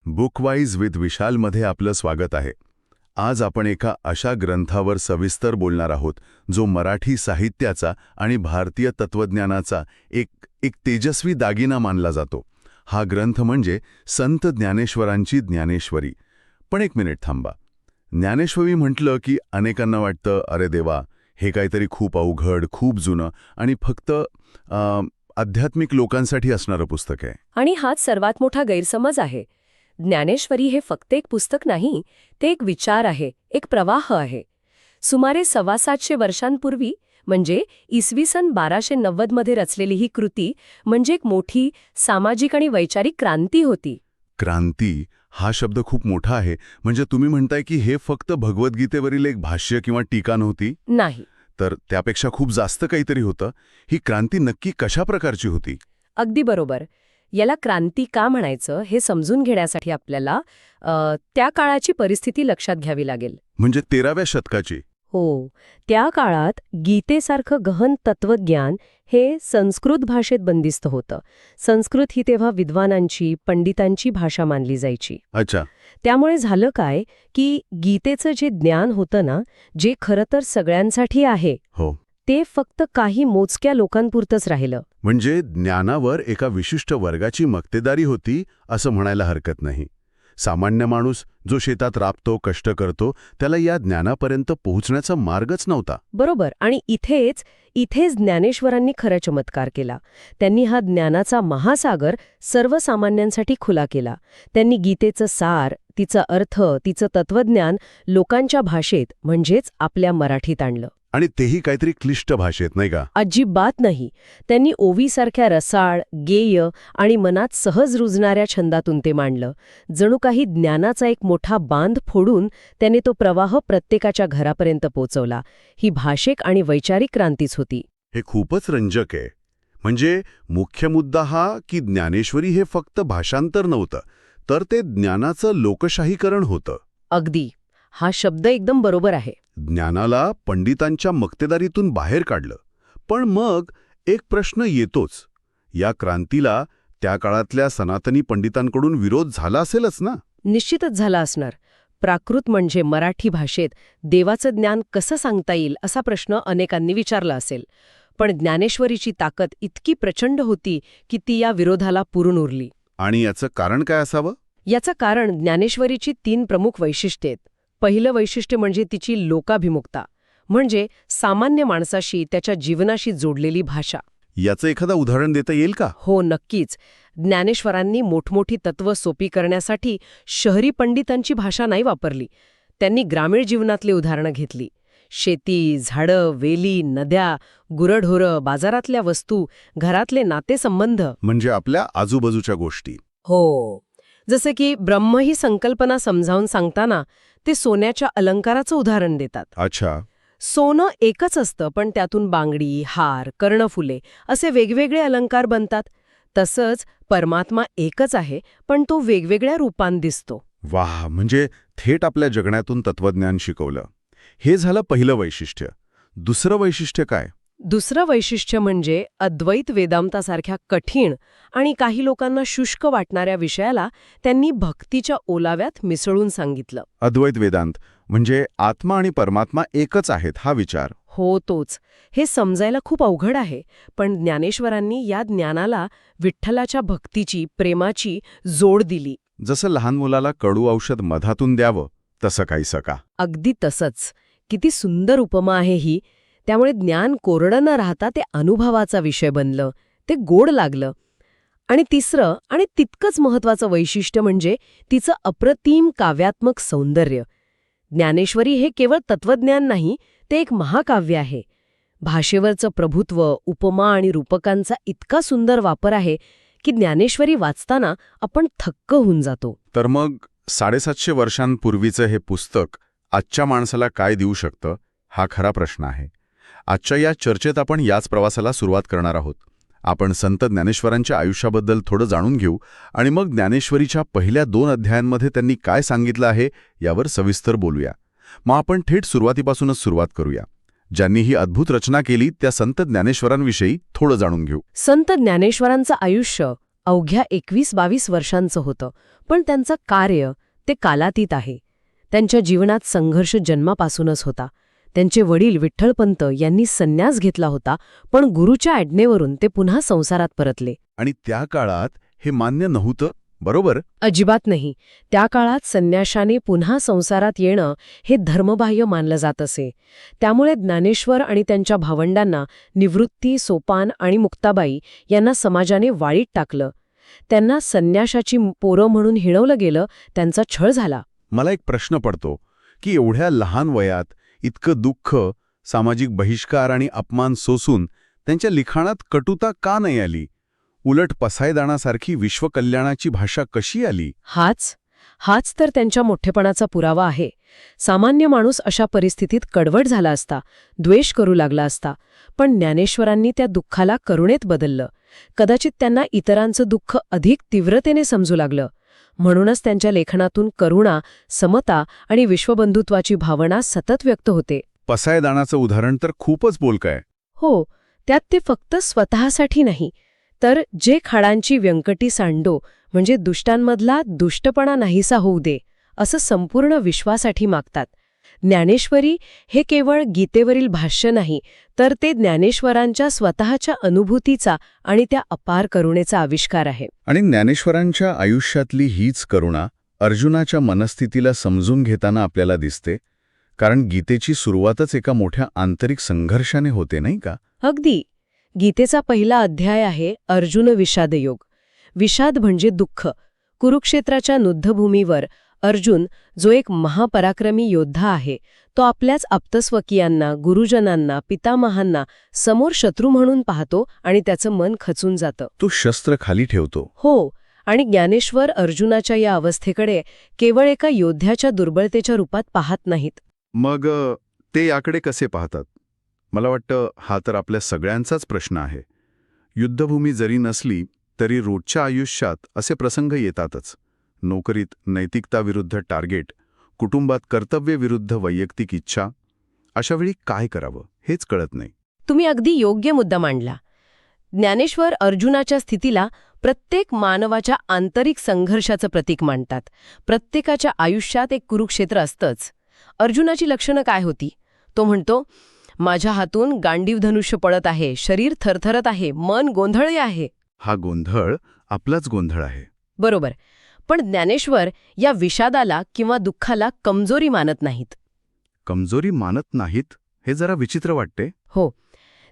बुकवाईज with विशालमध्ये आपलं स्वागत आहे. आज आपण एका अशा ग्रंथावर सविस्तर बोलणार आहोत जो मराठी साहित्याचा आणि भारतीय तत्त्वज्ञानाचा एक तेजस्वी दागिना मानला जातो. हा ग्रंथ म्हणजे संत ज्ञानेश्वरांची ज्ञानेश्वरी. पण एक मिनिट थांबा. ज्ञानेश्वरी म्हटलं की अनेकांना वाटतं, अरे देवा, हे काहीतरी खूप अवघड, खूप जुनं आणि फक्त आध्यात्मिक लोकांसाठी असणारं पुस्तक आहे. आणि हाच सर्वात मोठा गैरसमज आहे. ज्ञानेश्वरी हे फक्त एक पुस्तक नाही, ते एक विचार आहे, एक प्रवाह आहे. सुमारे 750 वर्षांपूर्वी म्हणजे इसवी सन 1290 मध्ये रचलेली ही कृती म्हणजे एक मोठी सामाजिक आणि वैचारिक क्रांती होती. क्रांती हा शब्द खूप मोठा आहे. म्हणजे तुम्ही म्हणताय की हे फक्त भगवद्गीतेवरील एक भाष्य किंवा टीका नव्हती, नाही, तर त्यापेक्षा खूप जास्त काहीतरी होतं. ही क्रांती नक्की कशा प्रकारची होती? अगदी बरोबर. याला क्रांती का म्हणायचं हे समजून घेण्यासाठी आपल्याला त्या काळाची परिस्थिती लक्षात घ्यावी लागेल. म्हणजे 13व्या शतकाची. हो, त्या काळात गीतेसारखं गहन तत्वज्ञान हे संस्कृत भाषेत बंदिस्त होतं. संस्कृत ही तेव्हा विद्वानांची, पंडितांची भाषा मानली जायची. अच्छा. त्यामुळे झालं काय की गीतेचं जे ज्ञान होतं ना, जे खरं तर सगळ्यांसाठी आहे, हो. ते फक्त काही मोजक्या लोकांपुरतंच राहिलं. म्हणजे ज्ञानावर एका विशिष्ट वर्गाची मक्तेदारी होती असं म्हणायला हरकत नाही. सामान्य माणूस जो शेतात राबतो, कष्ट करतो, त्याला या ज्ञानापर्यंत पोहोचण्याचा मार्गच नव्हता. बरोबर. आणि इथेच ज्ञानेश्वरांनी खरा चमत्कार केला. त्यांनी हा ज्ञानाचा महासागर सर्वसामान्यांसाठी खुला केला. त्यांनी गीतेचं सार, तिचा अर्थ, तिचं तत्वज्ञान लोकांच्या भाषेत म्हणजेच आपल्या मराठीत आणलं. आणि तेही काहीतरी क्लिष्ट भाषेत, नाही का? अजिबात नाही. त्यांनी ओवीसारख्या रसाळ, गेय आणि मनात सहज रुजणाऱ्या छंदातून ते मांडलं. जणू काही ज्ञानाचा एक मोठा बांध फोडून त्याने तो प्रवाह प्रत्येकाच्या घरापर्यंत पोचवला. ही भाषिक आणि वैचारिक क्रांतीच होती. हे खूपच रंजक आहे. म्हणजे मुख्य मुद्दा हा की ज्ञानेश्वरी हे फक्त भाषांतर नव्हतं, तर ते ज्ञानाचं लोकशाहीकरण होतं. अगदी. हा शब्द एकदम बरोबर आहे. ज्ञानाला पंडितांच्या मक्तेदारीतून बाहेर काढलं. पण मग एक प्रश्न येतोच. या क्रांतीला त्या काळातल्या सनातनी पंडितांकडून विरोध झाला असेलच ना? निश्चितच झाला असणार. प्राकृत म्हणजे मराठी भाषेत देवाचं ज्ञान कसं सांगता येईल असा प्रश्न अनेकांनी विचारला असेल. पण ज्ञानेश्वरीची ताकद इतकी प्रचंड होती की ती या विरोधाला पुरून उरली. आणि याचं कारण काय असावं? याचं कारण ज्ञानेश्वरीची 3 प्रमुख वैशिष्ट्ये आहेत. पहिलं वैशिष्ट्य म्हणजे तिची लोकाभिमुखता, म्हणजे सामान्य माणसाशी, त्याच्या जीवनाशी जोडलेली भाषा. याचं एखादं उदाहरण देता येईल का? हो, नक्कीच. ज्ञानेश्वरांनी मोठमोठी तत्त्व सोपी करण्यासाठी शहरी पंडितांची भाषा नाही वापरली. त्यांनी ग्रामीण जीवनातली उदाहरणं घेतली. शेती, झाडं, वेली, नद्या, गुरढोरं, बाजारातल्या वस्तू, घरातले नातेसंबंध. म्हणजे आपल्या आजूबाजूच्या गोष्टी. हो. जसे की ब्रह्म ही संकल्पना समजावून सांगताना ते सोन्याच्या अलंकाराचं उदाहरण देतात. अच्छा. सोनं एकच असतं, पण त्यातून बांगडी, हार, कर्णफुले असे वेगवेगळे अलंकार बनतात. तसंच परमात्मा एकच आहे, पण तो वेगवेगळ्या रूपांत दिसतो. वाह, म्हणजे थेट आपल्या जगण्यातून तत्वज्ञान शिकवलं. हे झालं पहिलं वैशिष्ट्य. दुसरं वैशिष्ट्य काय? दुसरं वैशिष्ट्य म्हणजे अद्वैत वेदांतासारख्या कठीण आणि काही लोकांना शुष्क वाटणाऱ्या विषयाला त्यांनी भक्तीच्या ओलाव्यात मिसळून सांगितलं. अद्वैत वेदांत म्हणजे आत्मा आणि परमात्मा एकच आहेत हा विचार. हो, तोच. हे समजायला खूप अवघड आहे, पण ज्ञानेश्वरांनी या ज्ञानाला विठ्ठलाच्या भक्तीची, प्रेमाची जोड दिली. जसं लहान मुलाला कडू औषध मधातून द्यावं, तसं काहीसं का? अगदी तसंच. किती सुंदर उपमा आहे ही. त्यामुळे ज्ञान कोरडं न राहता ते अनुभवाचा विषय बनलं, ते गोड लागलं. आणि तिसरं आणि तितकंच महत्त्वाचं वैशिष्ट्य म्हणजे तिचं अप्रतिम काव्यात्मक सौंदर्य. ज्ञानेश्वरी हे केवळ तत्वज्ञान नाही, ते एक महाकाव्य आहे. भाषेवरचं प्रभुत्व, उपमा आणि रूपकांचा इतका सुंदर वापर आहे की ज्ञानेश्वरी वाचताना आपण थक्क होऊन जातो. तर मग 750 वर्षांपूर्वीचं हे पुस्तक आजच्या माणसाला काय देऊ शकतं, हा खरा प्रश्न आहे. आजच्या या चर्चेत आपण याच प्रवासाला सुरुवात करणार आहोत. आपण संत ज्ञानेश्वरांच्या आयुष्याबद्दल थोडं जाणून घेऊ आणि मग ज्ञानेश्वरीच्या पहिल्या 2 अध्यायांमध्ये त्यांनी काय सांगितलं आहे यावर सविस्तर बोलूया. मग आपण थेट सुरुवातीपासूनच सुरुवात करूया. ज्यांनी ही अद्भुत रचना केली त्या संत ज्ञानेश्वरांविषयी थोडं जाणून घेऊ. संत ज्ञानेश्वरांचं आयुष्य अवघ्या 21-22 वर्षांचं होतं, पण त्यांचं कार्य ते कालातीत आहे. त्यांच्या जीवनात संघर्ष जन्मापासूनच होता. त्यांचे वडील विठ्ठलपंत यांनी संन्यास घेतला होता, पण गुरूच्या आज्ञेवरून ते पुन्हा संसारात परतले. आणि त्या काळात हे मान्य नव्हतं, बरोबर? अजिबात नाही. त्या काळात संन्याशाने पुन्हा संसारात येणं हे धर्मबाह्य मानलं जात असे. त्यामुळे ज्ञानेश्वर आणि त्यांच्या भावंडांना निवृत्ती, सोपान आणि मुक्ताबाई यांना समाजाने वाळीत टाकलं. त्यांना संन्याशाची पोरं म्हणून हिणवलं गेलं, त्यांचा छळ झाला. मला एक प्रश्न पडतो की एवढ्या लहान वयात इतकं दुःख, सामाजिक बहिष्कार आणि अपमान सोसून त्यांच्या लिखाणात कटुता का नाही आली? उलट पसायदाणासारखी विश्वकल्याणाची भाषा कशी आली? हाच तर त्यांच्या मोठेपणाचा पुरावा आहे. सामान्य माणूस अशा परिस्थितीत कडवट झाला असता, द्वेष करू लागला असता, पण ज्ञानेश्वरांनी त्या दुःखाला करुणेत बदललं. कदाचित त्यांना इतरांचं दुःख अधिक तीव्रतेने समजू लागलं. म्हणूनच त्यांच्या लेखनातून करुणा, समता आणि विश्वबंधुत्वाची भावना सतत व्यक्त होते. पसायदाणाचं उदाहरण तर खूपच बोलकं आहे. हो, त्यात ते फक्त स्वतःसाठी नाही, तर जे खाडांची व्यंकटी सांडो, म्हणजे दुष्टांमधला दुष्टपणा नाहीसा होऊ दे, असं संपूर्ण विश्वासाठी मागतात. ज्ञानेश्वरी हे केवळ गीतेवरील भाष्य नाही, तर ते ज्ञानेश्वरांच्या स्वतःच्या अनुभूतीचा आणि त्या अपार करुणेचा आविष्कार आहे. आणि ज्ञानेश्वरांच्या आयुष्यातली हीच करुणा अर्जुनाच्या मनस्थितीला समजून घेताना आपल्याला दिसते, कारण गीतेची सुरुवातच एका मोठ्या आंतरिक संघर्षाने होते, नाही का? अगदी. गीतेचा पहिला अध्याय आहे अर्जुन विषादयोग. विषाद म्हणजे दुःख. कुरुक्षेत्राच्या युद्धभूमीवर अर्जुन, जो एक महापराक्रमी योद्धा आहे, तो आपल्याच आप्तस्वकीयांना, गुरुजनांना, पितामहांना समोर शत्रू म्हणून पाहतो आणि त्याचं मन खचून जातं. तो शस्त्र खाली ठेवतो. हो, आणि ज्ञानेश्वर अर्जुनाच्या या अवस्थेकडे केवळ एका योद्ध्याच्या दुर्बलतेच्या रूपात पाहत नाहीत. मग ते याकडे कसे पाहतात? मला वाटतं हा तर आपल्या सगळ्यांचाच प्रश्न आहे. युद्धभूमी जरी नसली तरी रोजच्या आयुष्यात असे प्रसंग येतातच. नोकरीत नैतिकता विरुद्ध टार्गेट, कुटुंबात कर्तव्य विरुद्ध वैयक्तिक इच्छा. अशावेळी काय करावं हेच कळत नाही. तुम्ही अगदी योग्य मुद्दा मांडला. ज्ञानेश्वर अर्जुनाच्या स्थितीला प्रत्येक मानवाच्या आंतरिक संघर्षाचं प्रतीक मांडतात. प्रत्येकाच्या आयुष्यात एक कुरुक्षेत्र असतंच. अर्जुनाची लक्षणं काय होती? तो म्हणतो, माझ्या हातून गांडीव धनुष्य पडत आहे, शरीर थरथरत आहे, मन गोंधळले आहे. हा गोंधळ आपलाच गोंधळ आहे. बरोबर. पण ज्ञानेश्वर या विषादाला किंवा दुःखाला कमजोरी मानत नाहीत. कमजोरी मानत नाहीत हे जरा विचित्र वाटते. हो,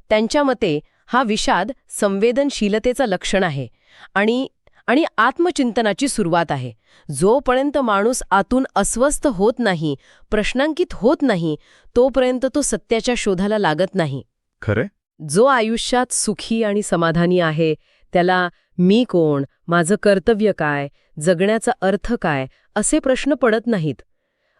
त्यांच्या मते हा विषाद संवेदनशीलतेचं लक्षण आहे आणि आत्मचिंतनाची सुरुवात आहे. जोपर्यंत माणूस आतून अस्वस्थ होत नाही, प्रश्नांकित होत नाही, तोपर्यंत तो सत्याच्या शोधाला लागत नाही. खरे? जो आयुष्यात सुखी आणि समाधानी आहे, त्याला मी कोण, माझं कर्तव्य काय, जगण्याचा अर्थ काय, असे प्रश्न पडत नाहीत.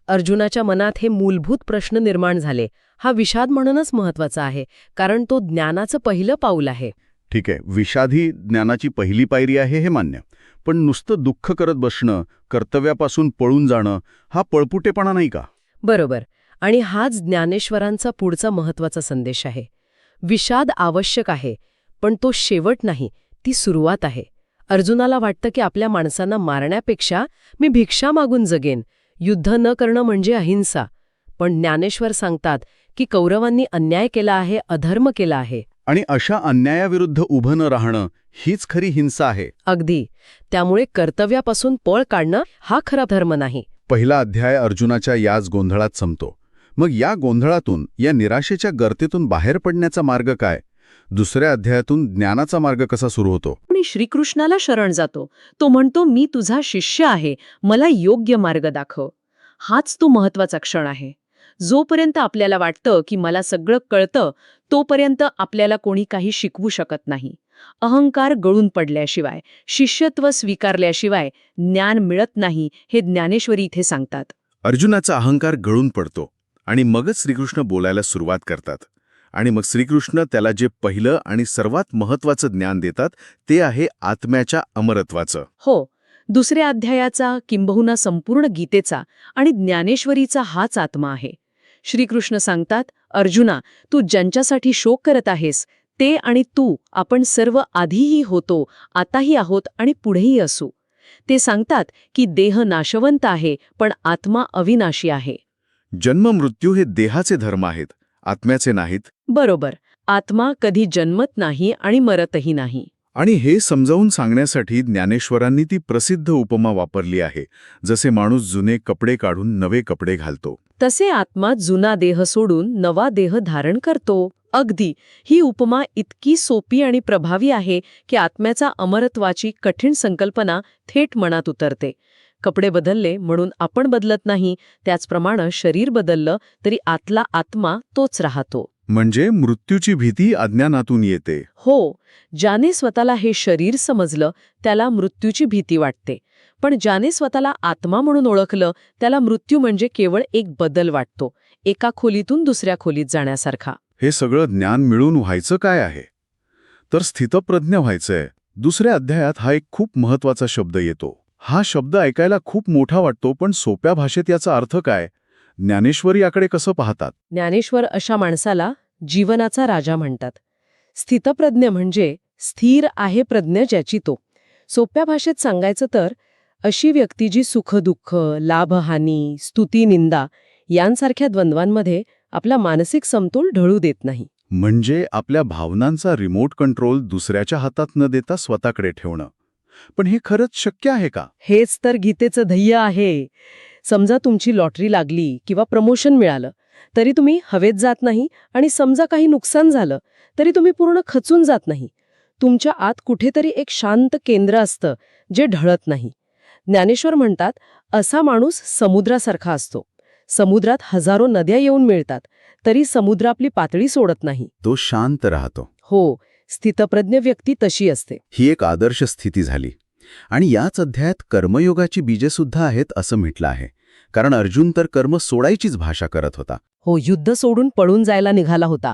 अर्जुनाच्या मनात हे मूलभूत प्रश्न निर्माण झाले. हा विषाद म्हणूनच महत्वाचा आहे, कारण तो ज्ञानाचं पहिलं पाऊल आहे. ठीक आहे, विषाद ही ज्ञानाची पहिली पायरी आहे हे मान्य. पण नुसतं दुःख करत बसणं, कर्तव्यापासून पळून जाणं, हा पळपुटेपणा नाही का? बरोबर. आणि हाच ज्ञानेश्वरांचा पुढचा महत्वाचा संदेश आहे. विषाद आवश्यक आहे, पण तो शेवट नाही, ती सुरुवात आहे. अर्जुनाला वाटतं की आपल्या माणसांना मारण्यापेक्षा मी भिक्षा मागून जगेन, युद्ध न करणं म्हणजे अहिंसा. पण ज्ञानेश्वर सांगतात की कौरवांनी अन्याय केला आहे, अधर्म केला आहे. आणि अशा अन्यायाविरुद्ध उभं न राहणं हीच खरी हिंसा आहे. अगदी. त्यामुळे कर्तव्यापासून पळ काढणं हा खरा धर्म नाही. पहिला अध्याय अर्जुनाच्या याच गोंधळात संपतो. मग या गोंधळातून, या निराशेच्या गर्तेतून बाहेर पडण्याचा मार्ग काय? दुसऱ्या अध्यायातून ज्ञानाचा मार्ग कसा सुरू होतो? आणि श्रीकृष्णाला शरण जातो. तो म्हणतो, मी तुझा शिष्य आहे, मला योग्य मार्ग दाखव. हाच तो महत्वाचा क्षण आहे. जोपर्यंत आपल्याला वाटतं की मला सगळं कळतं, तोपर्यंत आपल्याला कोणी काही शिकवू शकत नाही. अहंकार गळून पडल्याशिवाय, शिष्यत्व स्वीकारल्याशिवाय ज्ञान मिळत नाही, हे ज्ञानेश्वरी इथे सांगतात. अर्जुनाचा अहंकार गळून पडतो आणि मगच श्रीकृष्ण बोलायला सुरुवात करतात. आणि मग श्रीकृष्ण त्याला जे पहिलं आणि सर्वात महत्वाचं ज्ञान देतात, ते आहे आत्म्याच्या अमरत्वाचं. हो, दुसऱ्या अध्यायाचा, किंबहुना संपूर्ण गीतेचा आणि ज्ञानेश्वरीचा हाच आत्मा आहे. श्रीकृष्ण सांगतात, अर्जुना, तू ज्यांच्यासाठी शोक करत आहेस ते आणि तू आपण सर्व आधीही होतो, आताही आहोत आणि पुढेही असू. ते सांगतात की देह नाशवंत आहे, पण आत्मा अविनाशी आहे. जन्म मृत्यू हे देहाचे धर्म आहेत, आत्म्याचे नाहीत. बरोबर. आत्मा कधी जन्मत नाही आणि मरतही नाही. आणि हे समजावून सांगण्यासाठी ज्ञानेश्वरांनी ती प्रसिद्ध उपमा वापरली आहे, जसे माणूस जुने कपडे काढून नवे कपडे घालतो. तसे आत्मा जुना देह सोडून नवा देह धारण करतो. अगदी. ही उपमा इतकी सोपी आणि प्रभावी आहे की आत्म्याचा अमरत्वाची कठीण संकल्पना थेट मनात उतरते. कपडे बदलले म्हणून आपण बदलत नाही, त्याचप्रमाणे शरीर बदललं तरी आतला आत्मा तोच राहतो. म्हणजे मृत्यूची भीती अज्ञानातून येते. हो, ज्याने स्वतःला हे शरीर समजलं त्याला मृत्यूची भीती वाटते. पण ज्याने स्वतःला आत्मा म्हणून ओळखलं त्याला मृत्यू म्हणजे केवळ एक बदल वाटतो, एका खोलीतून दुसऱ्या खोलीत जाण्यासारखा. हे सगळं ज्ञान मिळून व्हायचं काय आहे? तर स्थितप्रज्ञ व्हायचंय. दुसऱ्या अध्यायात हा एक खूप महत्वाचा शब्द येतो. हा शब्द ऐकायला खूप मोठा वाटतो, पण सोप्या भाषेत याचा अर्थ काय? ज्ञानेश्वर याकडे कसं पाहतात? ज्ञानेश्वर अशा माणसाला जीवनाचा राजा म्हणतात. स्थितप्रज्ञ म्हणजे स्थिर आहे प्रज्ञ ज्याची तो. सोप्या भाषेत सांगायचं तर अशी व्यक्ती जी सुखदुःख, लाभहानी, स्तुती निंदा यांसारख्या द्वंद्वांमध्ये आपला मानसिक समतोल ढळू देत नाही. म्हणजे आपल्या भावनांचा रिमोट कंट्रोल दुसऱ्याच्या हातात न देता स्वतःकडे ठेवणं. पण हे खरंच शक्य आहे का? हेच तर गीतेचं ध्येय आहे. समजा तुमची लॉटरी लागली किंवा प्रमोशन मिळालं तरी तुम्ही हवेत जात नाही, आणि समजा काही नुकसान झालं तरी तुम्ही पूर्ण खचून जात नाही. तुमच्या आत कुठेतरी एक शांत केंद्र असतं जे ढळत नाही. ज्ञानेश्वर म्हणतात असा माणूस समुद्रासारखा असतो. समुद्रात हजारो नद्या येऊन मिळतात तरी समुद्र आपली पातळी सोडत नाही. तो शांत राहतो. हो, स्थितप्रज्ञ व्यक्ती तशी असते. ही एक आदर्श स्थिती झाली. आणि याच अध्यायात कर्मयोगाची बीजे सुद्धा आहेत असं म्हटलं आहे. कारण अर्जुन तर कर्म सोडायचीच भाषा करत होता. हो, युद्ध सोडून पळून जायला निघाला होता.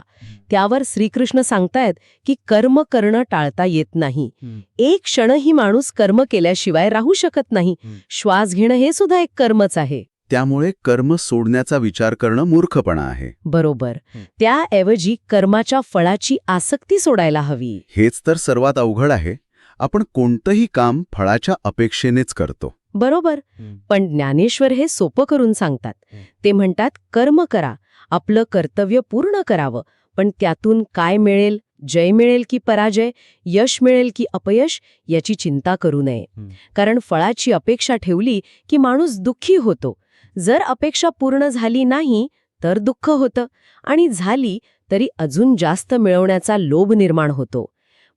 त्यावर श्रीकृष्ण सांगतायत की कर्म करणं टाळता येत नाही. एक क्षणही माणूस कर्म केल्याशिवाय राहू शकत नाही. श्वास घेणं हे सुद्धा एक कर्मच आहे. त्यामुळे कर्म सोडण्याचा विचार करणं मूर्खपणा आहे. बरोबर. त्याऐवजी कर्माच्या फळाची आसक्ती सोडायला हवी. हेच तर सर्वात अवघड आहे. आपण कोणतंही काम फळाच्या अपेक्षेनेच करतो. बरोबर. पण ज्ञानेश्वर हे सोपं करून सांगतात. ते म्हणतात कर्म करा, आपलं कर्तव्य पूर्ण करावं, पण त्यातून काय मिळेल, जय मिळेल की पराजय, यश मिळेल की अपयश, याची चिंता करू नये. कारण फळाची अपेक्षा ठेवली की माणूस दुःखी होतो. जर अपेक्षा पूर्ण झाली नाही तर दुःख होतं, आणि झाली तरी अजून जास्त मिळवण्याचा लोभ निर्माण होतो.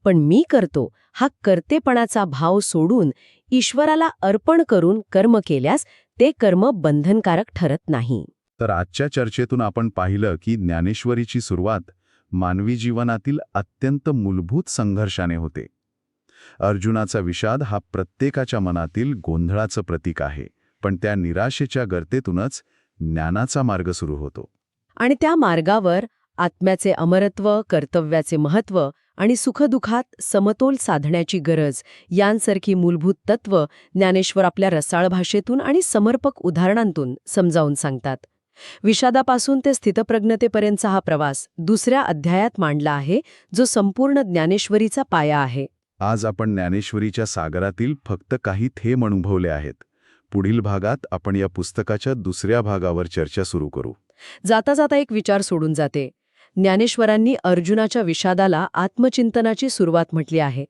पण मी करतो हा कर्तेपणाचा भाव सोडून ईश्वराला अर्पण करून कर्म केल्यास ते कर्म बंधनकारक ठरत नाही. तर आजच्या चर्चेतून आपण पाहिलं की ज्ञानेश्वरीची सुरुवात मानवी जीवनातील अत्यंत मूलभूत संघर्षाने होते. अर्जुनाचा विषाद हा प्रत्येकाच्या मनातील गोंधळाचं प्रतीक आहे, पण त्या निराशेच्या गर्तेतूनच ज्ञानाचा मार्ग सुरू होतो. आणि त्या मार्गावर आत्म्याचे अमरत्व, कर्तव्याचे महत्त्व आणि सुखदुःखात समतोल साधण्याची गरज यांसारखी मूलभूत तत्व ज्ञानेश्वर आपल्या रसाळ भाषेतून आणि समर्पक उदाहरणांतून समजावून सांगतात. विषादापासून ते स्थितप्रज्ञतेपर्यंतचा हा प्रवास दुसऱ्या अध्यायात मांडला आहे, जो संपूर्ण ज्ञानेश्वरीचा पाया आहे. आज आपण ज्ञानेश्वरीच्या सागरातील फक्त काही थेंब अनुभवले आहेत. पुढील भागात आपण या पुस्तकाच्या दुसऱ्या भागावर चर्चा सुरू करू. जाता जाता एक विचार सोडून जाते. ज्ञानेश्वरांनी अर्जुनाच्या विषादाला आत्मचिंतनाची सुरुवात म्हटली आहे.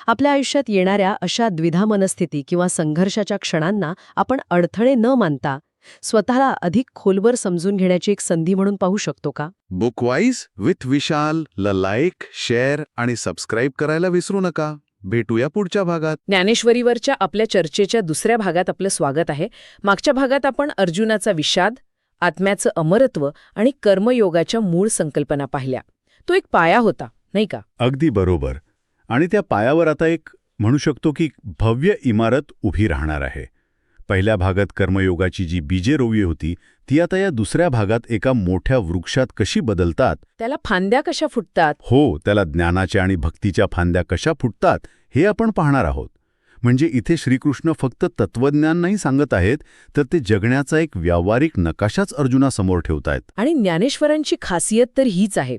आपल्या आयुष्यात येणाऱ्या अशा द्विधा मनस्थिती किंवा संघर्षाच्या क्षणांना आपण अडथळे न मानता स्वतःला अधिक खोलवर समजून घेण्याची एक संधी म्हणून पाहू शकतो का? बुकवाईज विथ विशाल ला लाईक, शेअर आणि सबस्क्राईब करायला विसरू नका. भेटूया पुढच्या भागात. ज्ञानेश्वरीवरच्या आपल्या चर्चेच्या दुसऱ्या भागात आपलं स्वागत आहे. मागच्या भागात आपण अर्जुनाचा विषाद, आत्म्याचं अमरत्व आणि कर्मयोगाच्या मूळ संकल्पना पाहिल्या. तो एक पाया होता, नाही का? अगदी बरोबर. आणि त्या पायावर आता एक म्हणू शकतो की भव्य इमारत उभी राहणार आहे. पहिल्या भागात कर्मयोगाची जी बीजे रोवली होती ती आता या दुसऱ्या भागात एका मोठ्या वृक्षात कशी बदलतात, त्याला फांद्या कशा फुटतात, हो, त्याला ज्ञानाच्या आणि भक्तीच्या फांद्या कशा फुटतात हे आपण पाहणार आहोत. म्हणजे इथे श्रीकृष्ण फक्त तत्वज्ञान नाही सांगत आहेत, तर ते जगण्याचा एक व्यावहारिक नकाशाच अर्जुनासमोर ठेवतायत. आणि ज्ञानेश्वरांची खासियत तर हीच आहे.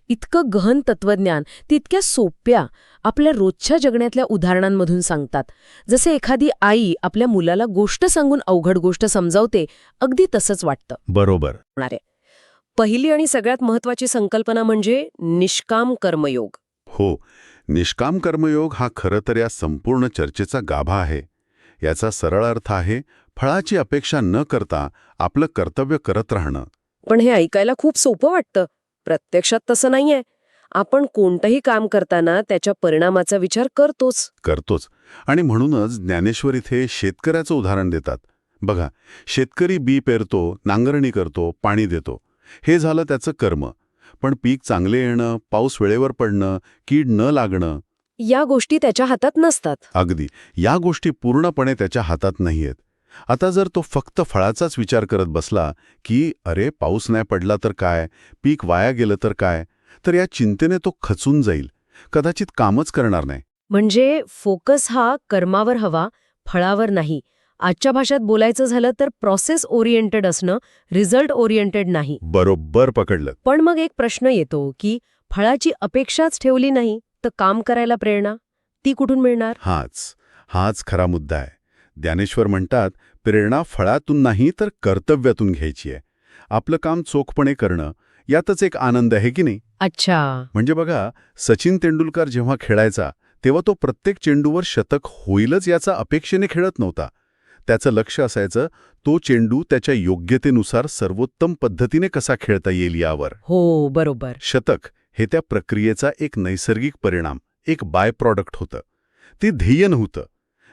इतकं गहन तत्वज्ञान तितक्या सोप्या आपल्या रोजच्या जगण्यातल्या उदाहरणांमधून सांगतात. जसे एखादी आई आपल्या मुलाला गोष्ट सांगून अवघड गोष्ट समजावते, अगदी तसंच वाटतं. बरोबर. होणार आहे. पहिली आणि सगळ्यात महत्वाची संकल्पना म्हणजे निष्काम कर्मयोग. हो, निष्काम कर्मयोग हा खरं तर या संपूर्ण चर्चेचा गाभा आहे. याचा सरळ अर्थ आहे फळाची अपेक्षा न करता आपलं कर्तव्य करत राहणं. पण हे ऐकायला खूप सोपं वाटतं. प्रत्यक्षात तसं नाहीये. आपण कोणतंही काम करताना त्याच्या परिणामाचा विचार करतोच. आणि म्हणूनच ज्ञानेश्वर इथे शेतकऱ्याचं उदाहरण देतात. बघा, शेतकरी बी पेरतो, नांगरणी करतो, पाणी देतो. हे झालं त्याचं कर्म. पण पीक चांगले येणं, पाऊस वेळेवर पडणं, कीड न लागणं, या गोष्टी त्याच्या हातात नसतात. अगदी या गोष्टी पूर्णपणे त्याच्या हातात नाहीयेत. आता जर तो फक्त फळाचाच विचार करत बसला की अरे पाऊस नाही पडला तर काय, पीक वाया गेलं तर काय, तर या चिंतेने तो खचून जाईल, कदाचित कामच करणार नाही. म्हणजे फोकस हा कर्मावर हवा, फळावर नाही. आजच्या भाषेत बोलायचं झालं तर प्रोसेस ओरिएंटेड असणं, रिझल्ट ओरिएंटेड नाही. बरोबर पकडलं. पण मग एक प्रश्न येतो की फळाची अपेक्षाच ठेवली नाही तर काम करायला प्रेरणा ती कुठून मिळणार? हाच खरा मुद्दा आहे. ज्ञानेश्वर म्हणतात, प्रेरणा फळातून नाही तर कर्तव्यातून घ्यायची आहे. आपलं काम चोखपणे करणं, यातच एक आनंद आहे की नाही? अच्छा. म्हणजे बघा, सचिन तेंडुलकर जेव्हा खेळायचा तेव्हा तो प्रत्येक चेंडूवर शतक होईलच याचा अपेक्षेने खेळत नव्हता. त्याचं लक्ष असायचं तो चेंडू त्याच्या योग्यतेनुसार सर्वोत्तम पद्धतीने कसा खेळता येईल यावर. हो, बरोबर. शतक हे त्या प्रक्रियेचा एक नैसर्गिक परिणाम, एक बाय प्रॉडक्ट होतं. ते ध्येय नव्हतं.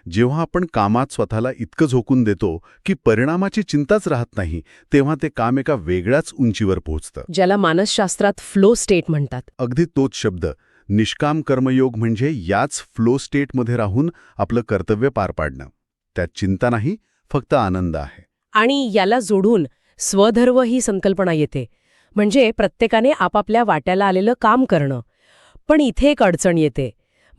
जेव्हा आपण कामात स्वतःला इतकं झोकून देतो की परिणामाची चिंताच राहत नाही, तेव्हा ते काम एका वेगळ्याच उंचीवर पोहोचतं. ज्याला मानसशास्त्रात फ्लो स्टेट म्हणतात. अगदी तोच शब्द. निष्काम कर्मयोग म्हणजे याच फ्लो स्टेटमध्ये राहून आपलं कर्तव्य पार पाडणं. त्यात चिंता नाही, फक्त आनंद आहे. आणि याला जोडून स्वधर्म ही संकल्पना येते. म्हणजे प्रत्येकाने आपापल्या वाट्याला आलेलं काम करणं. पण इथे एक अडचण येते.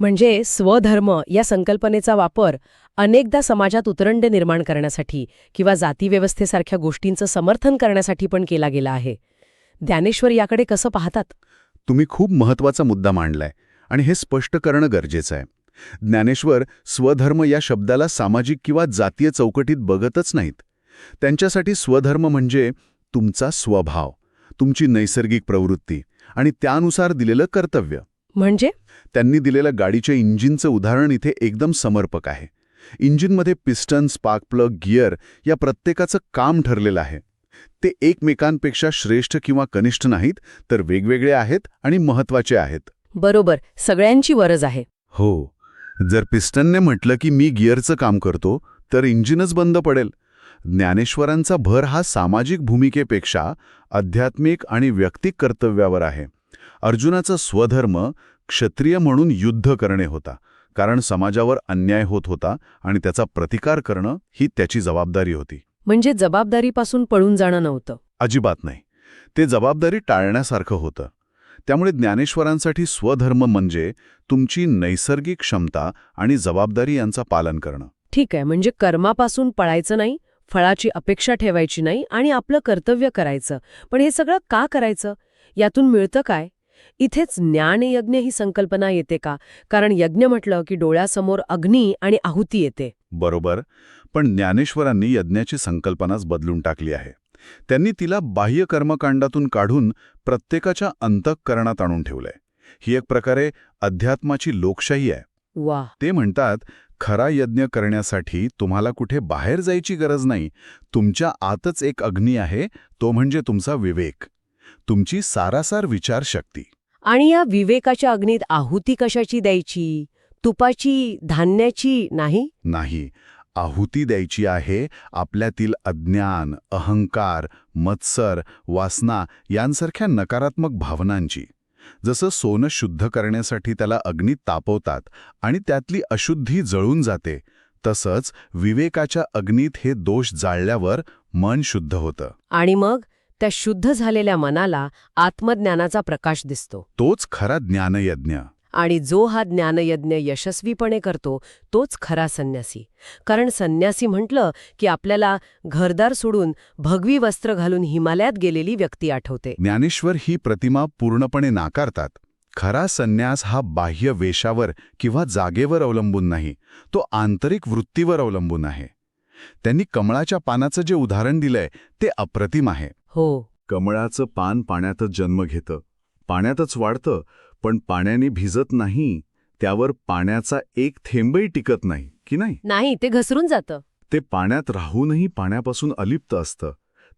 म्हणजे स्वधर्म या संकल्पनेचा वापर अनेकदा समाजात उतरंड निर्माण करण्यासाठी किंवा जातीव्यवस्थेसारख्या गोष्टींचं समर्थन करण्यासाठी पण केला गेला आहे. ज्ञानेश्वर याकडे कसं पाहतात? तुम्ही खूप महत्वाचा मुद्दा मांडलाय आणि हे स्पष्ट करणं गरजेचं आहे. ज्ञानेश्वर स्वधर्म या शब्दाला सामाजिक किंवा जातीय चौकटीत बघतच नाहीत. त्यांच्यासाठी स्वधर्म म्हणजे तुमचा स्वभाव, तुमची नैसर्गिक प्रवृत्ती आणि त्यानुसार दिलेलं कर्तव्य. म्हणजे त्यांनी दिलेल्या गाडीच्या इंजिनचं उदाहरण इथे एकदम समर्पक आहे. इंजिनमध्ये पिस्टन, स्पार्क प्लग, गिअर या प्रत्येकाचं काम ठरलेलं आहे. ते एकमेकांपेक्षा श्रेष्ठ किंवा कनिष्ठ नाहीत, तर वेगवेगळे आहेत आणि महत्वाचे आहेत. बरोबर, सगळ्यांची गरज आहे. हो, जर पिस्टनने म्हटलं की मी गिअरचं काम करतो, तर इंजिनच बंद पडेल. ज्ञानेश्वरांचा भर हा सामाजिक भूमिकेपेक्षा आध्यात्मिक आणि वैयक्तिक कर्तव्यावर आहे. अर्जुनाचा स्वधर्म क्षत्रिय म्हणून युद्ध करणे होता, कारण समाजावर अन्याय होत होता आणि त्याचा प्रतिकार करणं ही त्याची जबाबदारी होती. म्हणजे जबाबदारीपासून पळून जाणं नव्हतं. अजिबात नाही. ते जबाबदारी टाळण्यासारखं होतं. त्यामुळे ज्ञानेश्वरांसाठी स्वधर्म म्हणजे तुमची नैसर्गिक क्षमता आणि जबाबदारी यांचं पालन करणं. ठीक आहे, म्हणजे कर्मापासून पळायचं नाही, फळाची अपेक्षा ठेवायची नाही आणि आपलं कर्तव्य करायचं. पण हे सगळं का करायचं? यातून मिळतं काय? इथेच ज्ञानयज्ञ ही संकल्पना येते का? कारण यज्ञ म्हटलं की डोळ्यासमोर अग्नी आणि आहुती येते. बरोबर. पण ज्ञानेश्वरांनी यज्ञाची संकल्पनाच बदलून टाकली आहे. त्यांनी तिला बाह्य कर्मकांडातून काढून प्रत्येकाच्या अंतःकरणात आणून ठेवलंय. ही एक प्रकारे अध्यात्माची लोकशाही आहे. वा. ते म्हणतात, खरा यज्ञ करण्यासाठी तुम्हाला कुठे बाहेर जायची गरज नाही. तुमच्या आतच एक अग्नी आहे, तो म्हणजे तुमचा विवेक, तुमची सारासार विचारशक्ती. आणि या विवेकाच्या अग्नीत आहुती कशाची द्यायची? तुपाची, धान्याची नाही? नाही. आहुती द्यायची आहे आपल्यातील अज्ञान, अहंकार, मत्सर, वासना यांसारख्या नकारात्मक भावनांची. जसं सोनं शुद्ध करण्यासाठी त्याला अग्नीत तापवतात आणि त्यातली अशुद्धी जळून जाते, तसंच विवेकाच्या अग्नीत हे दोष जाळल्यावर मन शुद्ध होतं. आणि मग त्या शुद्ध झालेल्या मनाला आत्मज्ञानाचा प्रकाश दिसतो. तोच खरा ज्ञानयज्ञ. आणि जो हा ज्ञानयज्ञ यशस्वीपणे करतो तोच खरा संन्यासी. कारण संन्यासी म्हटलं की आपल्याला घरदार सोडून भगवी वस्त्र घालून हिमालयात गेलेली व्यक्ती आठवते. ज्ञानेश्वर ही प्रतिमा पूर्णपणे नाकारतात. खरा संन्यास हा बाह्य वेशावर किंवा जागेवर अवलंबून नाही, तो आंतरिक वृत्तीवर अवलंबून आहे. त्यांनी कमळाच्या पानाचं जे उदाहरण दिलंय ते अप्रतिम आहे. हो, कमळाचं पान पाण्यातच जन्म घेतं, पाण्यातच वाढतं, पण पाण्याने भिजत नाही, त्यावर पाण्याचा एक थेंबही टिकत नाही, की नाही? नाही, ते घसरून जातं. ते पाण्यात राहूनही पाण्यापासून अलिप्त असतं.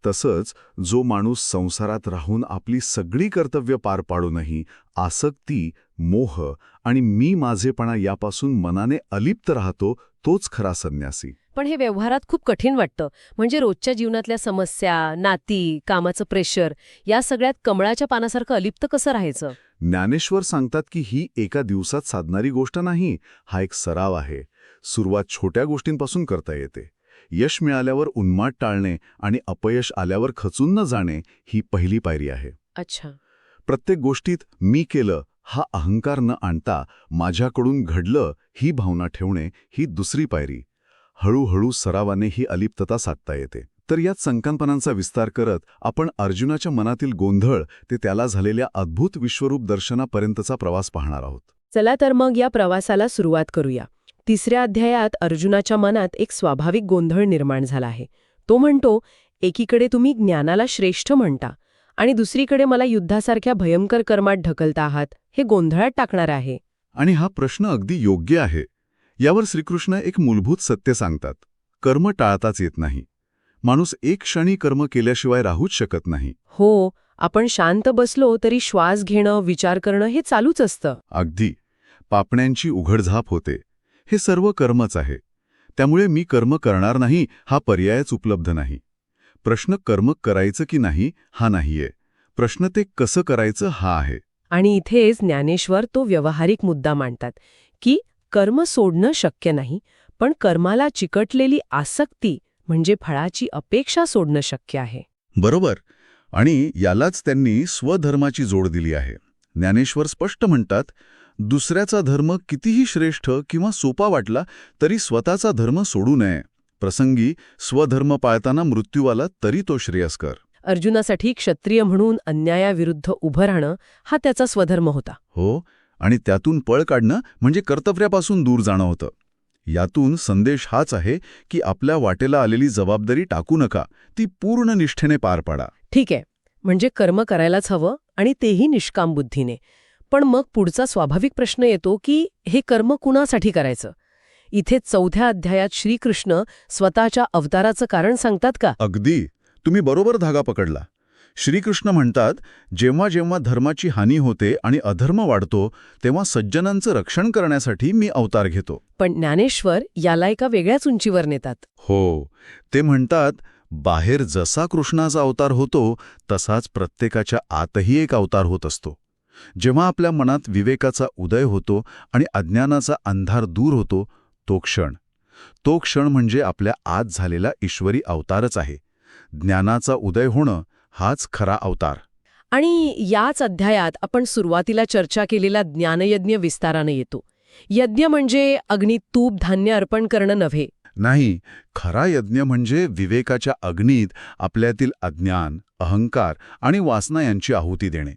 तसंच जो माणूस संसारात राहून आपली सगळी कर्तव्य पार पाडूनही आसक्ती, मोह आणि मी माझेपणा यापासून मनाने अलिप्त राहतो, तोच खरा संन्यासी. पण हे व्यवहारात खूप कठीण वाटतं. म्हणजे रोजच्या जीवनातल्या समस्या, नाती, कामाचं प्रेशर या सगळ्यात कमळाच्या पानासारखं अलिप्त कसं राहायचं? ज्ञानेश्वर सांगतात की ही एका दिवसात साधणारी गोष्ट नाही, हा एक सराव आहे. सुरुवात छोट्या गोष्टींपासून करता येते. यश मिळाल्यावर उन्माद टाळणे आणि अपयश आल्यावर खचून न जाणे ही पहिली पायरी आहे. अच्छा. प्रत्येक गोष्टीत मी केलं हा अहंकार न आणता माझ्याकडून घडलं ही भावना ठेवणे ही दुसरी पायरी. हळूहळू सरावाने ही अलिप्तता साधता येते. तर यात संकल्पनांचा विस्तार करत आपण अर्जुनाच्या मनातील गोंधळ ते त्याला झालेल्या अद्भुत विश्वरूप दर्शनापर्यंतचा प्रवास पाहणार आहोत. चला तर मग या प्रवासाला सुरुवात करूया. 3ऱ्या अध्यायात अर्जुनाच्या मनात एक स्वाभाविक गोंधळ निर्माण झाला आहे. तो म्हणतो, एकीकडे तुम्ही ज्ञानाला श्रेष्ठ म्हणता आणि दुसरीकडे मला युद्धासारख्या भयंकर कर्मात ढकलता आहात. हे गोंधळात टाकणार आहे. आणि हा प्रश्न अगदी योग्य आहे. यावर श्रीकृष्ण एक मूलभूत सत्य सांगतात. कर्म टाळताच येत नाही. माणूस एक क्षणी कर्म केल्याशिवाय राहूच शकत नाही. हो, आपण शांत बसलो तरी श्वास घेणं, विचार करणं हे चालूच असतं. अगदी. पापण्यांची उघडझाप होते. हे सर्व कर्मच आहे. त्यामुळे मी कर्म करणार नाही हा पर्यायच उपलब्ध नाही. प्रश्न कर्म करायचं की नाही हा नाहीये. प्रश्न ते कसं करायचं हा आहे. आणि इथेच ज्ञानेश्वर तो व्यावहारिक मुद्दा मांडतात की कर्म सोडणं शक्य नाही, पण कर्माला चिकटलेली आसक्ती म्हणजे फळाची अपेक्षा सोडणं शक्य आहे. बरोबर. आणि यालाच त्यांनी स्वधर्माची जोड दिली आहे. ज्ञानेश्वर स्पष्ट म्हणतात, दुसऱ्याचा धर्म कितीही श्रेष्ठ किंवा सोपा वाटला तरी स्वतःचा धर्म सोडू नये. प्रसंगी स्वधर्म पाळताना मृत्यू आला तरी तो श्रेयस्कर. अर्जुनासाठी क्षत्रिय म्हणून अन्यायाविरुद्ध उभं राहणं हा त्याचा स्वधर्म होता. हो, आणि त्यातून पळ काढणं म्हणजे कर्तव्यापासून दूर जाणं होतं. यातून संदेश हाच आहे की आपल्या वाटेला आलेली जबाबदारी टाकू नका, ती पूर्ण निष्ठेने पार पाडा. ठीक आहे, म्हणजे कर्म करायलाच हवं आणि तेही निष्काम बुद्धीने. पण मग पुढचा स्वाभाविक प्रश्न येतो की हे कर्म कुणासाठी करायचं? इथे 4थ्या अध्यायात श्रीकृष्ण स्वतःच्या अवताराचं कारण सांगतात का? अगदी. तुम्ही बरोबर धागा पकडला. श्रीकृष्ण म्हणतात, जेव्हा जेव्हा धर्माची हानी होते आणि अधर्म वाढतो तेव्हा सज्जनांचं रक्षण करण्यासाठी मी अवतार घेतो. पण ज्ञानेश्वर याला एका वेगळ्याच उंचीवर नेतात. हो, ते म्हणतात, बाहेर जसा कृष्णाचा अवतार होतो तसाच प्रत्येकाच्या आतही एक अवतार होत असतो. जेव्हा आपल्या मनात विवेकाचा उदय होतो आणि अज्ञानाचा अंधार दूर होतो, तो क्षण म्हणजे आपल्या आत झालेला ईश्वरी अवतारच आहे. ज्ञानाचा उदय होणं हाच खरा अवतार. आणि याच अध्यायात आपण सुरुवातीला चर्चा केलेला ज्ञानयज्ञ विस्ताराने येतो. यज्ञ म्हणजे अग्नीत तूप धान्य अर्पण करणं नव्हे. नाही, खरा यज्ञ म्हणजे विवेकाच्या अग्नीत आपल्यातील अज्ञान, अहंकार आणि वासना यांची आहुती देणे.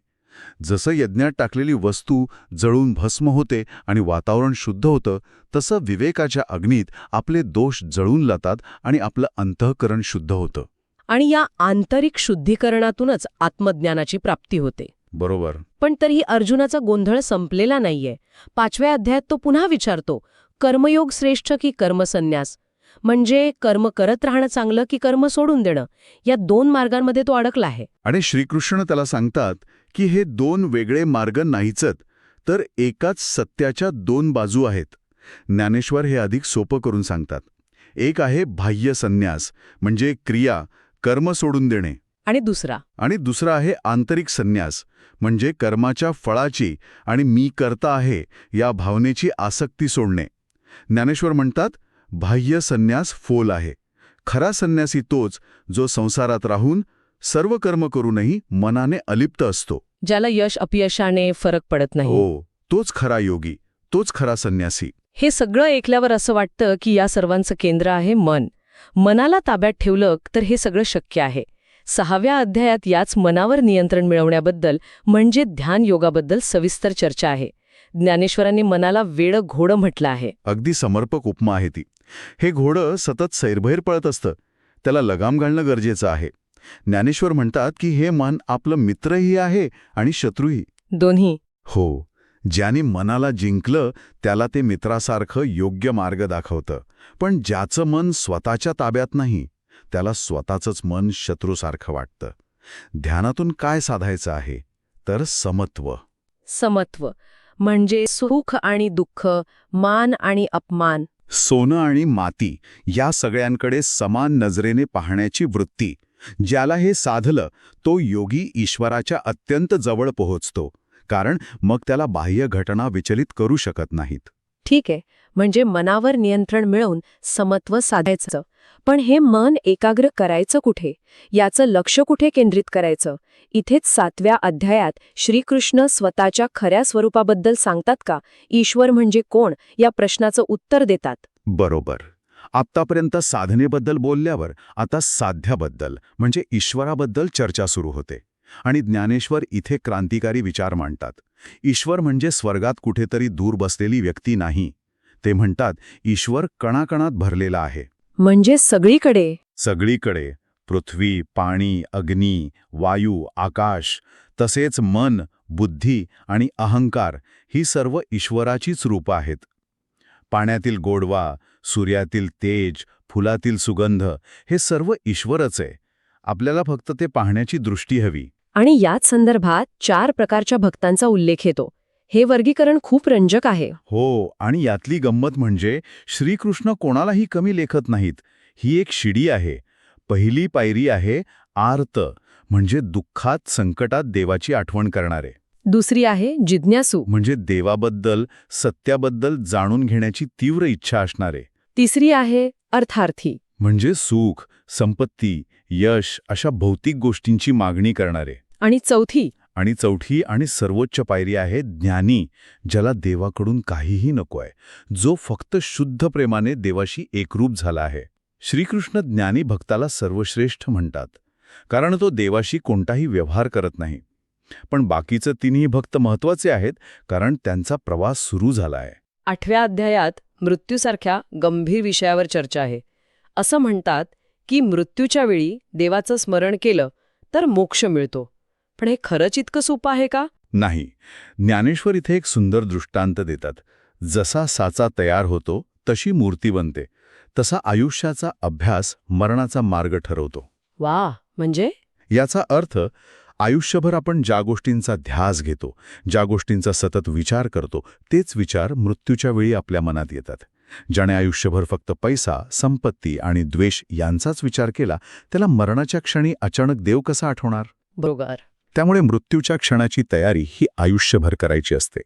जसं यज्ञात टाकलेली वस्तू जळून भस्म होते आणि वातावरण शुद्ध होतं, तसं विवेकाच्या अग्नीत आपले दोष जळून जातात आणि आपलं अंतःकरण शुद्ध होतं. आणि या आंतरिक शुद्धीकरणातूनच आत्मज्ञानाची प्राप्ती होते. बरोबर. पण तरीही अर्जुनाचा गोंधळ संपलेला नाहीये. 5व्या अध्यायात तो पुन्हा विचारतो, कर्मयोग श्रेष्ठ की कर्मसन्यास? म्हणजे कर्म करत राहणं चांगलं की कर्म सोडून देणं? या 2 मार्गांमध्ये तो अडकला आहे. आणि श्रीकृष्ण त्याला सांगतात की हे 2 वेगळे मार्ग नाहीचत, तर एकाच सत्याच्या 2 बाजू आहेत. ज्ञानेश्वर हे अधिक सोपं करून सांगतात. एक आहे बाह्य संन्यास, म्हणजे क्रिया, कर्म सोडून देणे. आणि दुसरा आहे आंतरिक संन्यास, म्हणजे कर्माच्या फळाची आणि मी करता आहे या भावनेची आसक्ती सोडणे. ज्ञानेश्वर म्हणतात, बाह्य संन्यास फोल आहे. खरा संन्यासी तोच जो संसारात राहून सर्व कर्म करूनही मनाने अलिप्त असतो. ज्याला यश अपयशाने फरक पडत नाही. हो, तोच खरा योगी, तोच खरा संन्यासी. हे सगळं ऐकल्यावर असं वाटतं की या सर्वांचं केंद्र आहे मन. मनाला ताब्यात ठेवलं तर हे सगळं शक्य आहे. 6व्या अध्यायात याच मनावर नियंत्रण मिळवण्याबद्दल म्हणजे ध्यान योगाबद्दल सविस्तर चर्चा आहे. ज्ञानेश्वरांनी मनाला वेडं घोडं म्हटलं आहे. अगदी समर्पक उपमा आहे ती. हे घोडं सतत सैरभैर पळत असतं. त्याला लगाम घालणं गरजेचं आहे. ज्ञानेश्वर म्हणतात की हे मन आपलं मित्रही आहे आणि शत्रूही. दोन्ही. हो, ज्याने मनाला जिंकलं त्याला ते मित्रासारखं योग्य मार्ग दाखवतं. पण ज्याचं मन स्वतःच्या ताब्यात नाही, त्याला स्वतःचंच मन शत्रूसारखं वाटतं. ध्यानातून काय साधायचं आहे? तर समत्व. समत्व म्हणजे सुख आणि दुःख, मान आणि अपमान. सोनं आणि माती या सगळ्यांकडे समान नजरेने पाहण्याची वृत्ती. ज्याला हे साधलं तो योगी ईश्वराच्या अत्यंत जवळ पोहोचतो, कारण मग त्याला बाह्य घटना विचलित करू शकत नाहीत. ठीक आहे, म्हणजे मनावर नियंत्रण मिळवून समत्व साधायचं. पण हे मन एकाग्र करायचं कुठे? याचं लक्ष कुठे केंद्रित करायचं? इथेच 7व्या अध्यायात श्रीकृष्ण स्वतःच्या खऱ्या स्वरूपाबद्दल सांगतात का? ईश्वर म्हणजे कोण या प्रश्नाचं उत्तर देतात. बरोबर. आत्तापर्यंत साधनेबद्दल बोलल्यावर आता साध्याबद्दल म्हणजे ईश्वराबद्दल चर्चा सुरू होते. आणि ज्ञानेश्वर इथे क्रांतिकारी विचार मांडतात. ईश्वर म्हणजे स्वर्गात कुठेतरी दूर बसलेली व्यक्ती नाही. ते म्हणतात ईश्वर कणाकणात भरलेला आहे. म्हणजे सगळीकडे. सगळीकडे. पृथ्वी, पाणी, अग्नी, वायू, आकाश, तसेच मन, बुद्धी आणि अहंकार ही सर्व ईश्वराचीच रूपं आहेत. पाण्यातील गोडवा, सूर्यातील तेज, फुलातील सुगंध हे सर्व ईश्वरच आहे. आपल्याला फक्त ते पाहण्याची दृष्टी हवी. आणि याच संदर्भात 4 प्रकारच्या भक्तांचा उल्लेख येतो. हे वर्गीकरण खूप रंजक आहे. हो, आणि यातली गंमत म्हणजे श्रीकृष्ण कोणालाही कमी लेखत नाहीत. ही एक शिडी आहे. पहिली पायरी आहे आर्त, म्हणजे दुःखात संकटात देवाची आठवण करणारे. दुसरी आहे जिज्ञासू, म्हणजे देवाबद्दल, सत्याबद्दल जाणून घेण्याची तीव्र इच्छा असणारे. तिसरी आहे अर्थार्थी, म्हणजे सुख, संपत्ती, यश अशा भौतिक गोष्टींची मागणी करणारे. आणि चौथी आणि सर्वोच्च पायरी आहे ज्ञानी, ज्याला देवाकडून काहीही नको आहे, जो फक्त शुद्ध प्रेमाने देवाशी एकरूप झाला आहे. श्रीकृष्ण ज्ञानी भक्ताला सर्वश्रेष्ठ म्हणतात, कारण तो देवाशी कोणताही व्यवहार करत नाही. पण बाकीचे तिन्ही भक्त महत्वाचे आहेत, कारण त्यांचा प्रवास सुरू झाला आहे. 8व्या अध्यायात मृत्यूसारख्या गंभीर विषयावर चर्चा आहे. असं म्हणतात की मृत्यूच्या वेळी देवाचं स्मरण केलं तर मोक्ष मिळतो. पण हे खरंच इतकं सोपं आहे का? नाही. ज्ञानेश्वर इथे एक सुंदर दृष्टांत देतात. जसा साचा तयार होतो तशी मूर्ती बनते, तसा आयुष्याचा अभ्यास मरणाचा मार्ग ठरवतो. वा, म्हणजे याचा अर्थ आयुष्यभर आपण ज्या गोष्टींचा ध्यास घेतो, ज्या गोष्टींचा सतत विचार करतो, तेच विचार मृत्यूच्या वेळी आपल्या मनात येतात. ज्याने आयुष्यभर फक्त पैसा, संपत्ती आणि द्वेष यांचाच विचार केला, त्याला मरणाच्या क्षणी अचानक देव कसा आठवणार? बरोबर. त्यामुळे मृत्यूच्या क्षणाची तयारी ही आयुष्यभर करायची असते.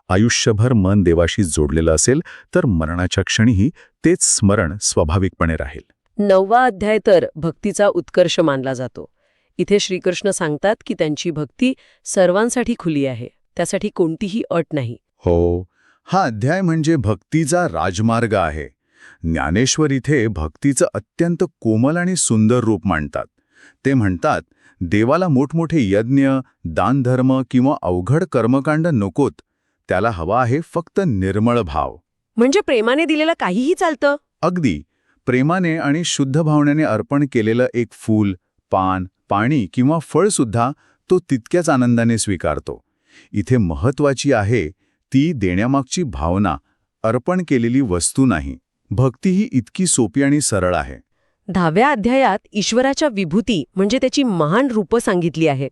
आयुष्यभर मन देवाशी जोडलेलं असेल तर मरणाच्या क्षणीही तेच स्मरण स्वाभाविकपणे राहील. 9वा अध्याय तर भक्तीचा उत्कर्ष मानला जातो. इथे श्रीकृष्ण सांगतात की त्यांची भक्ती सर्वांसाठी खुली आहे, त्यासाठी कोणतीही अट नाही. हो, हा अध्याय म्हणजे भक्तीचा राजमार्ग आहे. ज्ञानेश्वर इथे भक्तीचं अत्यंत कोमल आणि सुंदर रूप मांडतात. ते म्हणतात, देवाला मोठमोठे यज्ञ, दानधर्म किंवा अवघड कर्मकांड नकोत. त्याला हवा आहे फक्त निर्मळ भाव. म्हणजे प्रेमाने दिलेलं काहीही चालतं. अगदी प्रेमाने आणि शुद्ध भावनेने अर्पण केलेलं एक फूल, पान, पाणी किंवा फळसुद्धा तो तितक्याच आनंदाने स्वीकारतो. इथे महत्वाची आहे ती देण्यामागची भावना, अर्पण केलेली वस्तू नाही. भक्ती ही इतकी सोपी आणि सरळ आहे. 10व्या अध्यायात ईश्वराच्या विभूती म्हणजे त्याची महान रूपं सांगितली आहेत.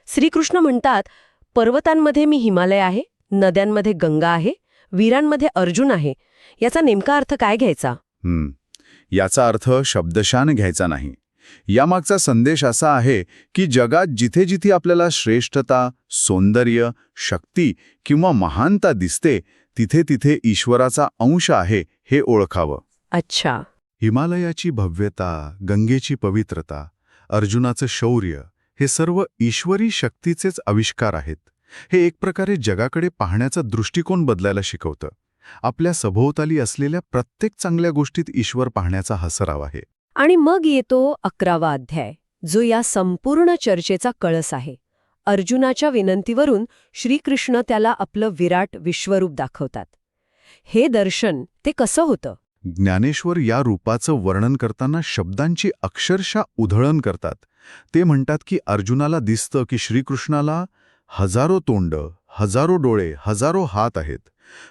श्रीकृष्ण म्हणतात, पर्वतांमध्ये मी हिमालय आहे, नद्यांमध्ये गंगा आहे, वीरांमध्ये अर्जुन आहे. याचा नेमका अर्थ काय घ्यायचा? याचा अर्थ शब्दशान घ्यायचा नाही. यामागचा संदेश असा आहे की जगात जिथे जिथे आपल्याला श्रेष्ठता, सौंदर्य, शक्ती किंवा महानता दिसते, तिथे तिथे ईश्वराचा अंश आहे हे ओळखावं. अच्छा. हिमालयाची भव्यता, गंगेची पवित्रता, अर्जुनाचं शौर्य हे सर्व ईश्वरी शक्तीचेच आविष्कार आहेत. हे एक प्रकारे जगाकडे पाहण्याचा दृष्टिकोन बदलायला शिकवतं. आपल्या सभोवताली असलेल्या प्रत्येक चांगल्या गोष्टीत ईश्वर पाहण्याचा हा सराव आहे. आणि मग येतो 11वा अध्याय, जो या संपूर्ण चर्चेचा कळस आहे. अर्जुनाच्या विनंतीवरून श्रीकृष्ण त्याला आपलं विराट विश्वरूप दाखवतात. हे दर्शन ते कसं होतं? ज्ञानेश्वर या रूपाचं वर्णन करताना शब्दांची अक्षरशः उधळण करतात. ते म्हणतात की अर्जुनाला दिसतं की श्रीकृष्णाला हजारो तोंड, हजारो डोळे, हजारो हात आहेत.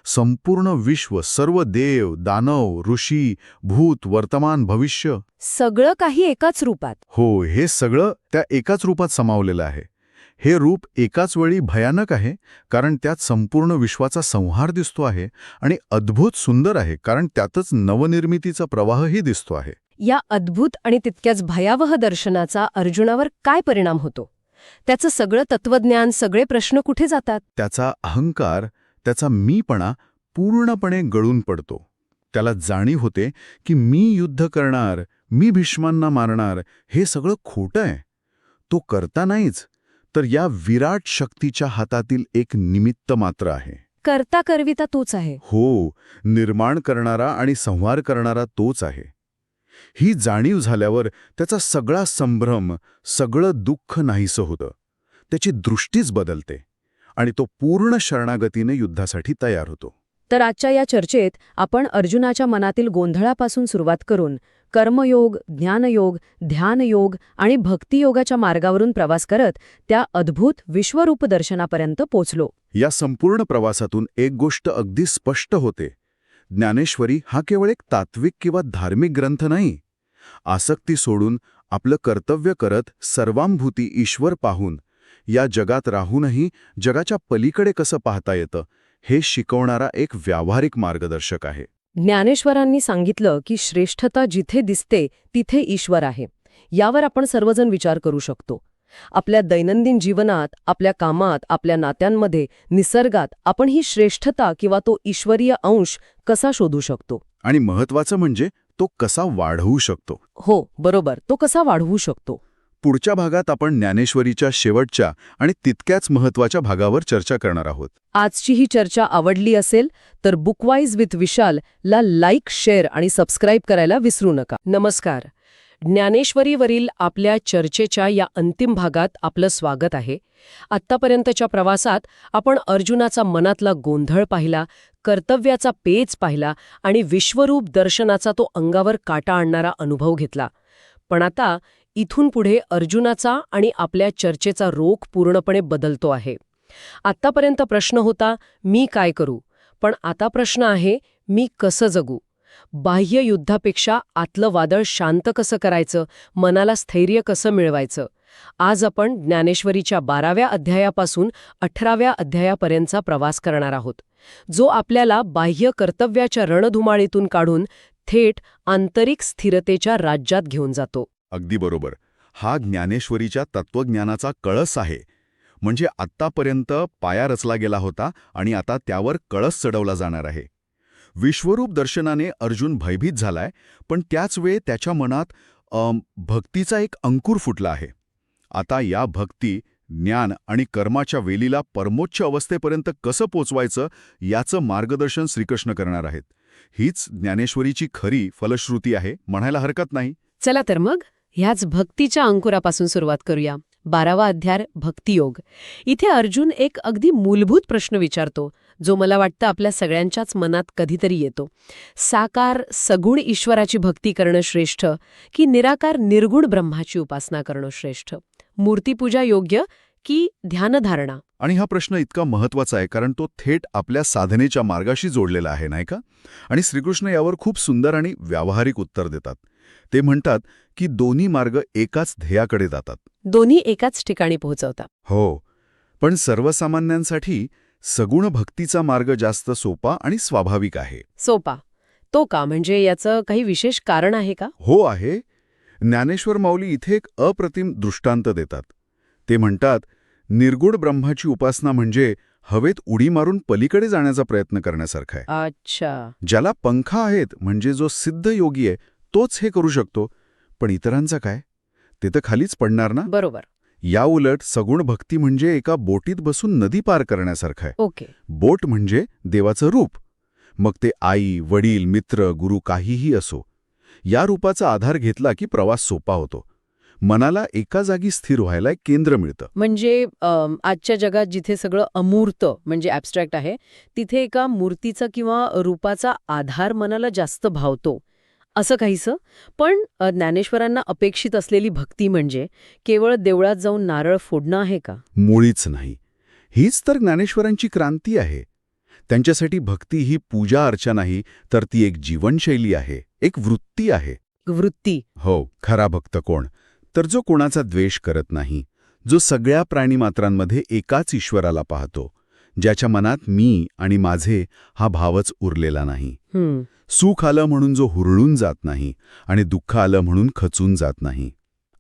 संपूर्ण विश्व, सर्व देव, दानव, ऋषी, भूत, वर्तमान, भविष्य सगळं काही एकाच रूपात. हो, हे सगळं त्या एकाच रूपात सामावलेलं आहे. हे रूप एकाच वेळी भयानक आहे, कारण त्यात संपूर्ण विश्वाचा संहार दिसतो आहे, आणि अद्भुत सुंदर आहे, कारण त्यातच नवनिर्मितीचा प्रवाहही दिसतो आहे. या अद्भुत आणि तितक्याच भयावह दर्शनाचा अर्जुनावर काय परिणाम होतो? त्याचं सगळं तत्वज्ञान, सगळे प्रश्न कुठे जातात? त्याचा अहंकार, त्याचा मीपणा पूर्णपणे गळून पडतो. त्याला जाणीव होते की मी युद्ध करणार, मी भीष्मांना मारणार, हे सगळं खोटं आहे. तो करता नाहीच, तर या विराट शक्तीच्या हातातील एक निमित्त मात्र आहे. करता करविता तोच आहे. हो, निर्माण करणारा आणि संहार करणारा तोच आहे. ही जाणीव झाल्यावर त्याचा सगळा संभ्रम, सगळं दुःख नाहीसं होतं. त्याची दृष्टीच बदलते आणि तो पूर्ण शरणागतीने युद्धासाठी तयार होतो. तर आजच्या या चर्चेत आपण अर्जुनाच्या मनातील गोंधळापासून सुरुवात करून कर्मयोग, ज्ञानयोग, ध्यानयोग आणि भक्तियोगाच्या मार्गावरून प्रवास करत त्या अद्भुत विश्वरूप दर्शनापर्यंत पोचलो. या संपूर्ण प्रवासातून एक गोष्ट अगदी स्पष्ट होते. ज्ञानेश्वरी हा केवळ एक तात्विक किंवा धार्मिक ग्रंथ नाही. आसक्ती सोडून आपलं कर्तव्य करत सर्वांभूती ईश्वर पाहून या जगात राहूनही जगाच्या पलीकडे कसं पाहता येतं, हे शिकवणारा एक व्यावहारिक मार्गदर्शक आहे. ज्ञानेश्वरांनी सांगितलं की श्रेष्ठता जिथे दिसते तिथे ईश्वर आहे. यावर आपण सर्वजण विचार करू शकतो. आपल्या दैनंदिन जीवनात, आपल्या कामात, आपल्या नात्यांमध्ये, निसर्गात आपण ही श्रेष्ठता किंवा तो ईश्वरीय अंश कसा शोधू शकतो? आणि महत्वाचं म्हणजे तो कसा वाढवू शकतो. हो, बरोबर, तो कसा वाढवू शकतो? पुढच्या भागात आपण ज्ञानेश्वरीच्या शेवटच्या आणि तितक्याच महत्वाच्या भागावर चर्चा करणार आहोत. आजची ही चर्चा आवडली असेल तर बुकवाईज विथ विशाल ला लाईक, शेअर आणि सबस्क्राईब करायला विसरू नका. नमस्कार. ज्ञानेश्वरीवरील आपल्या चर्चेच्या या अंतिम भागात आपलं स्वागत आहे. आत्तापर्यंतच्या प्रवासात आपण अर्जुनाचा मनातला गोंधळ पाहिला, कर्तव्याचा पेच पाहिला आणि विश्वरूप दर्शनाचा तो अंगावर काटा आणणारा अनुभव घेतला. पण आता इथून पुढे अर्जुनाचा आणि आपल्या चर्चेचा रोख पूर्णपणे बदलतो आहे. आत्तापर्यंत प्रश्न होता, मी काय करू? पण आता प्रश्न आहे, मी कसं जगू? बाह्य युद्धापेक्षा आतलं वादळ शांत कसं करायचं, मनाला स्थैर्य कसं मिळवायचं? आज आपण ज्ञानेश्वरीच्या 12व्या अध्यायापासून 18व्या अध्यायापर्यंतचा प्रवास करणार आहोत, जो आपल्याला बाह्य कर्तव्याच्या रणधुमाळीतून काढून थेट आंतरिक स्थिरतेच्या राज्यात घेऊन जातो. अगदी बरोबर. हा ज्ञानेश्वरीच्या तत्वज्ञानाचा कळस आहे. म्हणजे आत्तापर्यंत पाया रचला गेला होता आणि आता त्यावर कळस चढवला जाणार आहे. विश्वरूप दर्शनाने अर्जुन भयभीत झालाय, पण त्याच वेळी त्याच्या मनात भक्तीचा एक अंकुर फुटला आहे. आता या भक्ती, ज्ञान आणि कर्माच्या वेलीला परमोच्च अवस्थेपर्यंत कसं पोचवायचं याचं मार्गदर्शन श्रीकृष्ण करणार आहेत. हीच ज्ञानेश्वरीची खरी फलश्रुती आहे म्हणायला हरकत नाही. चला तर मग ह्याच भक्तीच्या अंकुरापासून सुरुवात करूया. 12वा अध्याय भक्तियोग. इथे अर्जुन एक अगदी मूलभूत प्रश्न विचारतो, जो मला वाटतं आपल्या सगळ्यांच्याच मनात कधीतरी येतो. साकार सगुण ईश्वराची भक्ती करणं श्रेष्ठ की निराकार निर्गुण ब्रह्माची उपासना करणं श्रेष्ठ? मूर्तीपूजा योग्य की ध्यानधारणा? आणि हा प्रश्न इतका महत्वाचा आहे कारण तो थेट आपल्या साधनेच्या मार्गाशी जोडलेला आहे, नाही का? आणि श्रीकृष्ण यावर खूप सुंदर आणि व्यावहारिक उत्तर देतात. ते म्हणतात की दोन्ही मार्ग एकाच ध्येयाकडे जातात, दोन्ही एकाच ठिकाणी पोहोचवतात. हो, पण सर्वसामान्यांसाठी सगुण भक्तीचा मार्ग जास्त सोपा आणि स्वाभाविक आहे. सोपा तो का? म्हणजे याचं काही विशेष कारण आहे का? हो आहे. ज्ञानेश्वर माऊली इथे एक अप्रतिम दृष्टांत देतात. ते म्हणतात, निर्गुण ब्रह्माची उपासना म्हणजे हवेत उडी मारून पलीकडे जाण्याचा प्रयत्न करण्यासारखा आहे. अच्छा. ज्याला पंख आहेत म्हणजे जो सिद्ध योगी आहे तोच हे करू शकतो, पण इतरांचं काय? ते तर खालीच पडणार ना. बरोबर. या उलट सगुण भक्ती म्हणजे एका बोटीत बसून नदी पार करण्यासारखं आहे. ओके. बोट म्हणजे देवाचं रूप. मग ते आई, वडील, मित्र, गुरु काहीही असो. या रूपाचा आधार घेतला की प्रवास सोपा होतो. मनाला एका जागी स्थिर व्हायला एक केंद्र मिळतं. म्हणजे आजच्या जगात जिथे सगळं अमूर्त म्हणजे ॲब्स्ट्रॅक्ट आहे, तिथे एका मूर्तीचा किंवा रूपाचा आधार मनाला जास्त भावतो, असं काहीसं. पण ज्ञानेश्वरांना अपेक्षित असलेली भक्ती म्हणजे केवळ देवळात जाऊन नारळ फोडणं आहे का? मुळीच नाही. हीच तर ज्ञानेश्वरांची क्रांती आहे. त्यांच्यासाठी भक्ती ही पूजा अर्चा नाही, तर ती एक जीवनशैली आहे, एक वृत्ती आहे. वृत्ती. हो, खरा भक्त कोण? तर जो कोणाचा द्वेष करत नाही, जो सगळ्या प्राणीमात्रांमध्ये एकाच ईश्वराला पाहतो, ज्याच्या मनात मी आणि माझे हा भावच उरलेला नाही. सुख आलं म्हणून जो हुरळून जात नाही आणि दुःख आलं म्हणून खचून जात नाही.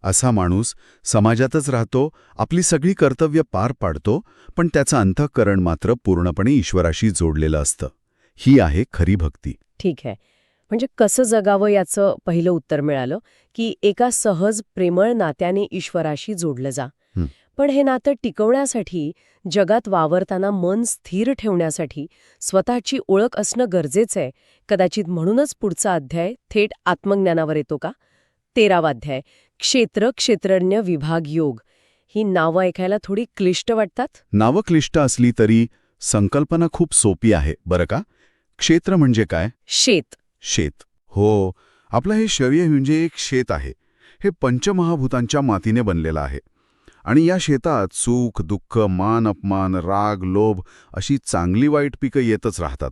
असा माणूस समाजातच राहतो, आपली सगळी कर्तव्य पार पाडतो, पण त्याचं अंतःकरण मात्र पूर्णपणे ईश्वराशी जोडलेलं असतं. ही आहे खरी भक्ती. ठीक आहे. म्हणजे कसं जगावं याचं पहिलं उत्तर मिळालं की एका सहज प्रेमळ नात्याने ईश्वराशी जोडलं जा. हं. पण हे नातं टिकवण्यासाठी, जगात वावरताना मन स्थिर ठेवण्यासाठी स्वतःची ओळख असणं गरजेचं आहे. कदाचित म्हणूनच पुढचा अध्याय थेट आत्मज्ञानावर येतो का? 13वा अध्याय, क्षेत्र क्षेत्रज्ञ विभाग योग. ही नावं ऐकायला थोडी क्लिष्ट वाटतात. नावं क्लिष्ट असली तरी संकल्पना खूप सोपी आहे बरं का. क्षेत्र म्हणजे काय? शेत. शेत. हो, आपलं हे शरीर म्हणजे एक शेत आहे. हे पंचमहाभूतांच्या मातीने बनलेलं आहे. आणि या शेतात सुख, दुःख, मान, अपमान, राग, लोभ अशी चांगली वाईट पिकं येतच राहतात.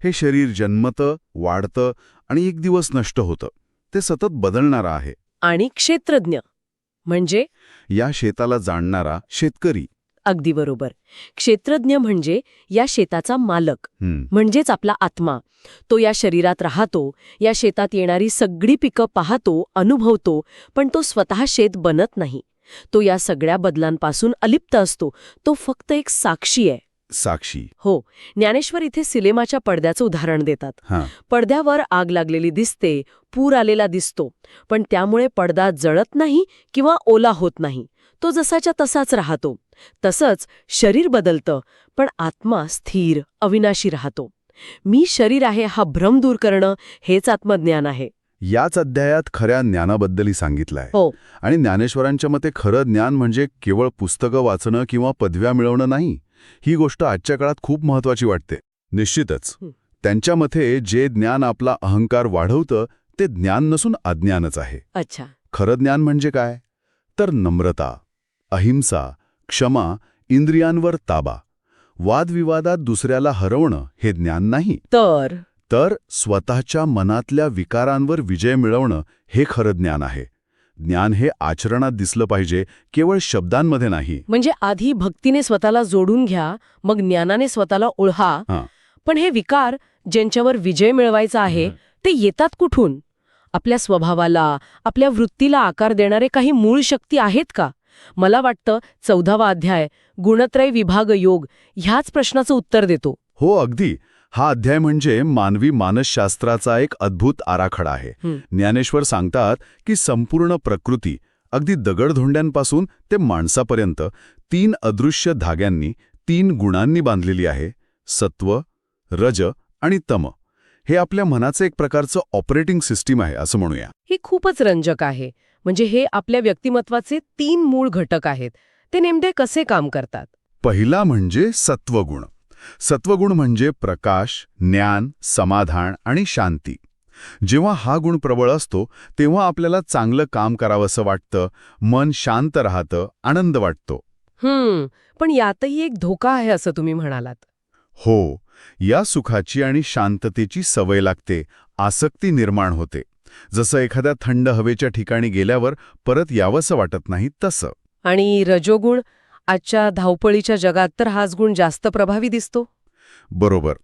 हे शरीर जन्मतं, वाढतं आणि एक दिवस नष्ट होतं. ते सतत बदलणारं आहे. आणि क्षेत्रज्ञ म्हणजे? या शेताला जाणणारा शेतकरी. अगदी बरोबर. क्षेत्रज्ञ म्हणजे या शेताचा मालक, म्हणजेच आपला आत्मा. तो या शरीरात राहतो, या शेतात येणारी सगळी पिकं पाहतो, अनुभवतो, पण तो स्वतः शेत बनत नाही. तो या सगळ्या बदलांपासून अलिप्त असतो. तो फक्त एक साक्षी आहे. साक्षी. हो. ज्ञानेश्वर इथे सिनेमाच्या पडद्याचं उदाहरण देतात. हां. पडद्यावर आग लागलेली दिसते, पूर आलेला दिसतो, पण त्यामुळे पडदा जळत नाही किंवा ओला होत नाही. तो जसाच्या तसाच राहतो. तसंच शरीर बदलतं, पण आत्मा स्थिर, अविनाशी राहतो. मी शरीर आहे हा भ्रम दूर करणं हेच आत्मज्ञान आहे. याच अध्यायात खऱ्या ज्ञानाबद्दलही सांगितलंय. हो. आणि ज्ञानेश्वरांच्या मते खरं ज्ञान म्हणजे केवळ पुस्तकं वाचणं किंवा पदव्या मिळवणं नाही. ही गोष्ट आजच्या काळात खूप महत्वाची वाटते. निश्चितच. त्यांच्या मते जे ज्ञान आपला अहंकार वाढवतं ते ज्ञान नसून अज्ञानच आहे. अच्छा. खरं ज्ञान म्हणजे काय? तर नम्रता, अहिंसा, क्षमा, इंद्रियांवर ताबा. वादविवादात दुसऱ्याला हरवणं हे ज्ञान नाही. तर स्वतःच्या मनातल्या विकारांवर विजय मिळवणं हे खरं ज्ञान आहे. ज्ञान हे आचरणात दिसलं पाहिजे, केवळ शब्दांमध्ये नाही. म्हणजे आधी भक्तीने स्वतःला जोडून घ्या, मग ज्ञानाने स्वतःला ओळखा. हां. पण हे विकार ज्यांच्यावर विजय मिळवायचा आहे ते येतात कुठून? आपल्या स्वभावाला, आपल्या वृत्तीला आकार देणारे काही मूळ शक्ती आहेत का? मला वाटतं 14वा अध्याय गुणत्रय विभाग योग ह्याच प्रश्नाचं उत्तर देतो. हो, अगदी. हा अध्याय म्हणजे मानवी मानसशास्त्राचा एक अद्भुत आराखडा आहे. ज्ञानेश्वर सांगतात की संपूर्ण प्रकृती, अगदी दगडधोंड्यांपासून ते माणसापर्यंत 3 अदृश्य धाग्यांनी, 3 गुणांनी बांधलेली आहे. सत्व, रज आणि तम. हे आपल्या मनाचं एक प्रकारचं ऑपरेटिंग सिस्टीम आहे असं म्हणूया. हे खूपच रंजक आहे. म्हणजे हे आपल्या व्यक्तिमत्वाचे 3 मूळ घटक आहेत. ते नेमके कसे काम करतात? पहिला म्हणजे सत्वगुण. सत्वगुण म्हणजे प्रकाश, ज्ञान, समाधान आणि शांती. जेव्हा हा गुण प्रबळ असतो तेव्हा आपल्याला चांगलं काम करावंसं वाटतं, मन शांत राहतं, आनंद वाटतो. पण यातही एक धोका आहे असं तुम्ही म्हणालात. हो, या सुखाची आणि शांततेची सवय लागते, आसक्ती निर्माण होते. जसं एखाद्या थंड हवेच्या ठिकाणी गेल्यावर परत यावंसं वाटत नाही तसं. आणि रजोगुण? आजच्या धावपळीच्या जगात तर हाच गुण जास्त प्रभावी दिसतो. बरोबर.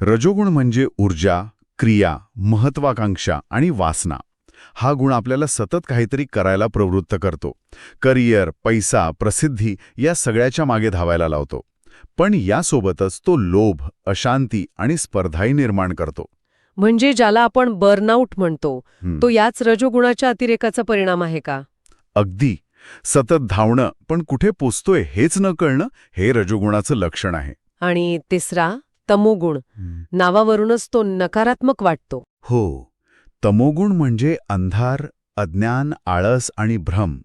रजोगुण म्हणजे ऊर्जा, क्रिया, महत्वाकांक्षा आणि वासना. हा गुण आपल्याला सतत काहीतरी करायला प्रवृत्त करतो. करिअर, पैसा, प्रसिद्धी या सगळ्याच्या मागे धावायला लावतो. पण यासोबतच तो लोभ, अशांती आणि स्पर्धाही निर्माण करतो. म्हणजे ज्याला आपण बर्नआउट म्हणतो, तो याच रजोगुणाच्या अतिरेकाचा परिणाम आहे का? अगदी. सतत धावणं पण कुठे पोचतोय हेच न कळणं हे रजोगुणाचं लक्षण आहे. आणि तिसरा तमोगुण. नावावरूनच तो नकारात्मक वाटतो. हो, तमोगुण म्हणजे अंधार, अज्ञान, आळस आणि भ्रम.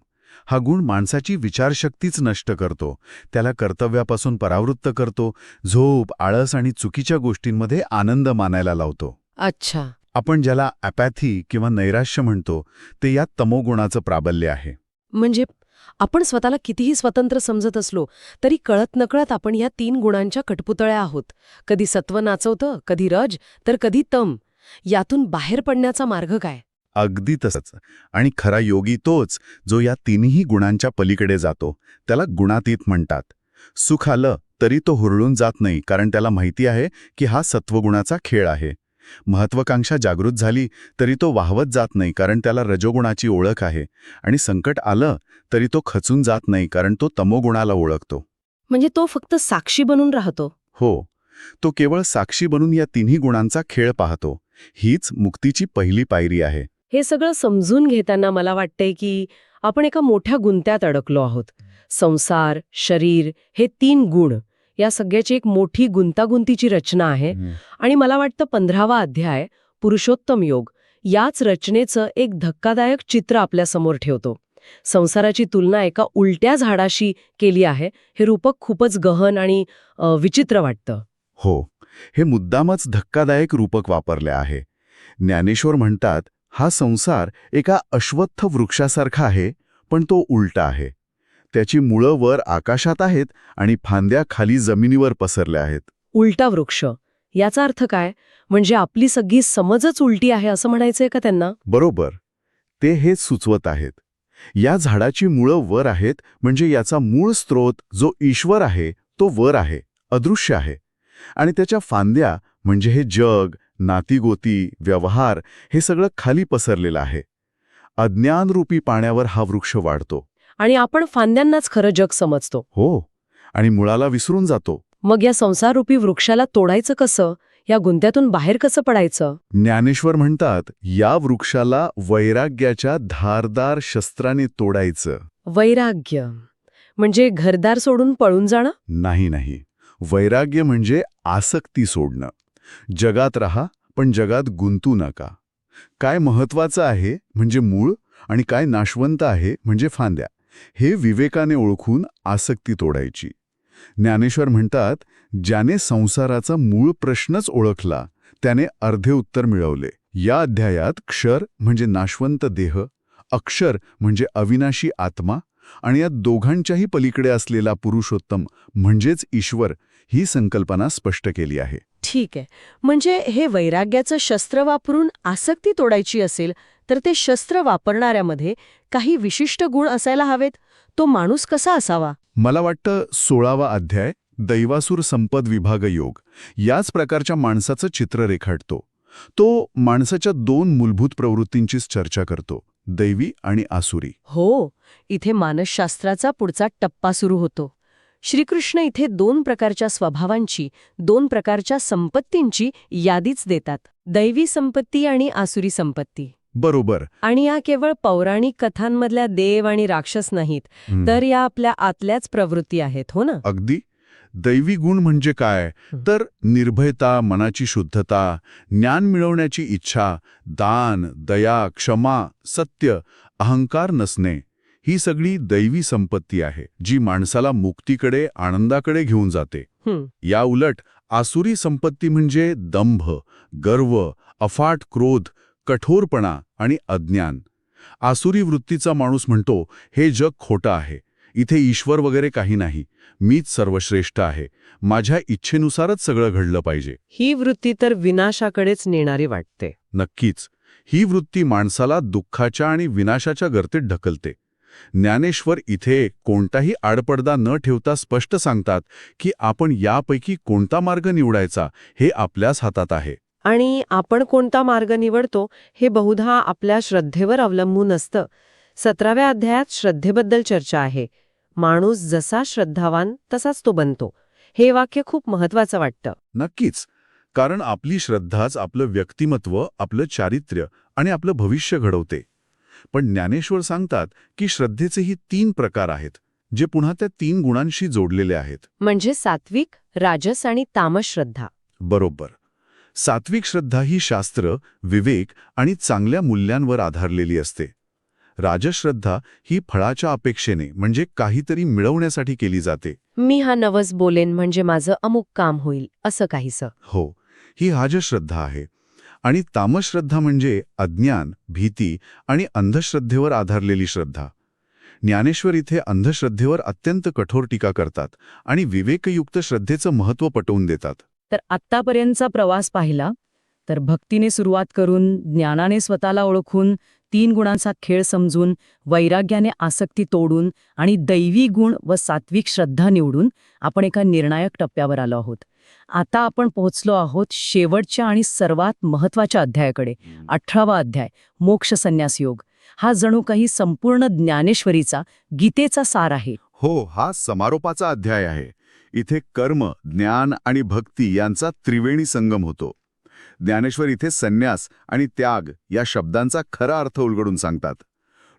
हा गुण माणसाची विचारशक्तीच नष्ट करतो, त्याला कर्तव्यापासून परावृत्त करतो, झोप, आळस आणि चुकीच्या गोष्टींमध्ये आनंद मानायला लावतो. अच्छा. आपण ज्याला ॲपॅथी किंवा नैराश्य म्हणतो ते या तमोगुणाचं प्राबल्य आहे. म्हणजे आपण स्वतःला कितीही स्वतंत्र समजत असलो तरी कळत नकळत आपण या 3 गुणांच्या कठपुतळ्या आहोत. कधी सत्व नाचवतं, कधी रज, तर कधी तम. यातून बाहेर पडण्याचा मार्ग काय? अगदी तसंच. आणि खरा योगी तोच जो या तिन्ही गुणांच्या पलीकडे जातो. त्याला गुणातीत म्हणतात. सुख आलं तरी तो हुरळून जात नाही, कारण त्याला माहिती आहे की हा सत्वगुणाचा खेळ आहे. महत्वाकांक्षा जागृत झाली तरी तो वाहवत जात नाही, कारण त्याला रजोगुणाची ओळख आहे. आणि संकट आलं तरी तो खचून जात नाही, कारण तो तमोगुणाला ओळखतो. म्हणजे तो फक्त साक्षी बनून राहतो. हो, तो केवळ साक्षी बनून या तिन्ही गुणांचा खेळ पाहतो. हीच मुक्तीची पहिली पायरी आहे. हे सगळं समजून घेताना मला वाटतंय की आपण एका मोठ्या गुंत्यात अडकलो आहोत. संसार, शरीर, हे 3 गुण, या सगळ्याची एक मोठी गुंतागुंतीची रचना आहे. आणि मला वाटतं 15वा अध्याय, पुरुषोत्तम योग, याच रचनेचं एक धक्कादायक चित्र आपल्यासमोर ठेवतो. संसाराची तुलना एका उलट्या झाडाशी केली आहे. हे रूपक खूपच गहन आणि विचित्र वाटतं. हो, हे मुद्दामच धक्कादायक रूपक वापरले आहे. ज्ञानेश्वर म्हणतात, हा संसार एका अश्वत्थ वृक्षासारखा आहे, पण तो उलटा आहे. त्याची मुळं वर आकाशात आहेत आणि फांद्या खाली जमिनीवर पसरल्या आहेत. उलटा वृक्ष, याचा अर्थ काय? म्हणजे आपली सगळी समजच उलटी आहे असं म्हणायचंय का त्यांना? बरोबर, ते हेच सुचवत आहेत. या झाडाची मुळं वर आहेत, म्हणजे याचा मूळ स्रोत जो ईश्वर आहे तो वर आहे, अदृश्य आहे. आणि त्याच्या फांद्या म्हणजे हे जग, नातीगोती, व्यवहार, हे सगळं खाली पसरलेलं आहे. अज्ञानरूपी पाण्यावर हा वृक्ष वाढतो. आणि आपण फांद्यांनाच खरं जग समजतो. हो, आणि मुळाला विसरून जातो. मग या संसाररूपी वृक्षाला तोडायचं कसं? या गुंत्यातून बाहेर कसं पडायचं? ज्ञानेश्वर म्हणतात, या वृक्षाला वैराग्याच्या धारदार शस्त्राने तोडायचं. वैराग्य म्हणजे घरदार सोडून पळून जाणं? नाही. वैराग्य म्हणजे आसक्ती सोडणं. जगात राहा, पण जगात गुंतू नका. काय महत्वाचं आहे म्हणजे मूळ, आणि काय नाशवंत आहे म्हणजे फांद्या, हे विवेकाने ओळखून आसक्ती तोडायची. ज्ञानेश्वर म्हणतात, ज्याने संसाराचा मूळ प्रश्नच ओळखला त्याने अर्धे उत्तर मिळवले. या अध्यायात क्षर म्हणजे नाशवंत देह, अक्षर म्हणजे अविनाशी आत्मा, आणि या दोघांच्याही पलीकडे असलेला पुरुषोत्तम म्हणजेच ईश्वर, ही संकल्पना स्पष्ट केली आहे. ठीक आहे. म्हणजे हे वैराग्याचं शस्त्र वापरून आसक्ती तोडायची असेल तर ते शस्त्र वापरणाऱ्यामध्ये काही विशिष्ट गुण असायला हवेत. तो माणूस कसा असावा? मला वाटतं 16वा अध्याय, दैवासूर संपद विभाग योग, याच प्रकारच्या माणसाचं चित्र रेखाटतो. तो माणसाच्या 2 मूलभूत प्रवृत्तींचीच चर्चा करतो, दैवी आणि आसुरी. हो, इथे मानसशास्त्राचा पुढचा टप्पा सुरू होतो. श्रीकृष्ण इथे 2 प्रकारच्या स्वभावांची, 2 प्रकारच्या संपत्तींची यादीच देतात. दैवी संपत्ती आणि आसुरी संपत्ती. बरोबर. आणि या केवळ पौराणिक कथांमधल्या देव आणि राक्षस नाहीत, तर या आपल्या आतल्याच प्रवृत्ती आहेत. हो ना? अगदी. दैवी गुण म्हणजे काय? तर निर्भयता, मनाची शुद्धता, ज्ञान मिळवण्याची इच्छा, दान, दया, क्षमा, सत्य, अहंकार नसणे, ही सगळी दैवी संपत्ती आहे, जी माणसाला मुक्तीकडे, आनंदाकडे घेऊन जाते. या उलट आसुरी संपत्ती म्हणजे दंभ, गर्व, अफाट क्रोध, कठोरपणा आणि अज्ञान. आसुरी वृत्तीचा माणूस म्हणतो, हे जग खोटं आहे, इथे ईश्वर वगैरे काही नाही, मीच सर्वश्रेष्ठ आहे, माझ्या इच्छेनुसारच सगळं घडलं पाहिजे. ही वृत्ती तर विनाशाकडेच नेणारी वाटते. नक्कीच. ही वृत्ती माणसाला दुःखाच्या आणि विनाशाच्या गर्तेत ढकलते. ज्ञानेश्वर इथे कोणताही आडपडदा न ठेवता स्पष्ट सांगतात की आपण यापैकी कोणता मार्ग निवडायचा हे आपल्याच हातात आहे. आणि आपण कोणता मार्ग निवडतो हे बहुधा आपल्या श्रद्धेवर अवलंबून असतं. 17व्या अध्यायात श्रद्धेबद्दल चर्चा आहे. माणूस जसा श्रद्धावान तसाच तो बनतो. हे वाक्य खूप महत्वाचं वाटतं. नक्कीच. कारण आपली श्रद्धाच आपलं व्यक्तिमत्व, आपलं चारित्र्य आणि आपलं भविष्य घडवते. पण ज्ञानेश्वर सांगतात की श्रद्धेचेही 3 प्रकार आहेत जे पुन्हा त्या 3 गुणांशी जोडलेले आहेत. म्हणजे सात्विक, राजस आणि तामस श्रद्धा. बरोबर. सात्विक श्रद्धा ही शास्त्र, विवेक आणि चांगल्या मूल्यांवर आधारलेली असते. राजश्रद्धा ही फळाच्या अपेक्षेने म्हणजे काहीतरी मिळवण्यासाठी केली जाते. मी हा नवस बोलेन म्हणजे माझं अमुक काम होईल असं काहीसं. हो, ही राजश्रद्धा आहे. आणि तामसश्रद्धा म्हणजे अज्ञान, भीती आणि अंधश्रद्धेवर आधारलेली श्रद्धा. ज्ञानेश्वर इथे अंधश्रद्धेवर अत्यंत कठोर टीका करतात आणि विवेकयुक्त श्रद्धेचं महत्त्व पटवून देतात. तर आत्तापर्यंतचा प्रवास पाहिला तर भक्तीने सुरुवात करून, ज्ञानाने स्वतःला ओळखून, 3 गुणांचा खेळ समजून, वैराग्याने आसक्ती तोडून आणि दैवी गुण व सात्विक श्रद्धा निवडून आपण एका निर्णायक टप्प्यावर आलो आहोत. आता आपण पोहोचलो आहोत शेवटच्या आणि सर्वात महत्त्वाच्या अध्यायाकडे. 18वा अध्याय, मोक्ष संन्यास योग. हा जणू काही संपूर्ण ज्ञानेश्वरीचा, गीतेचा सार आहे. हो, हा समारोपाचा अध्याय आहे. इथे कर्म, ज्ञान आणि भक्ती यांचा त्रिवेणी संगम होतो. ज्ञानेश्वर इथे संन्यास आणि त्याग या शब्दांचा खरा अर्थ उलगडून सांगतात.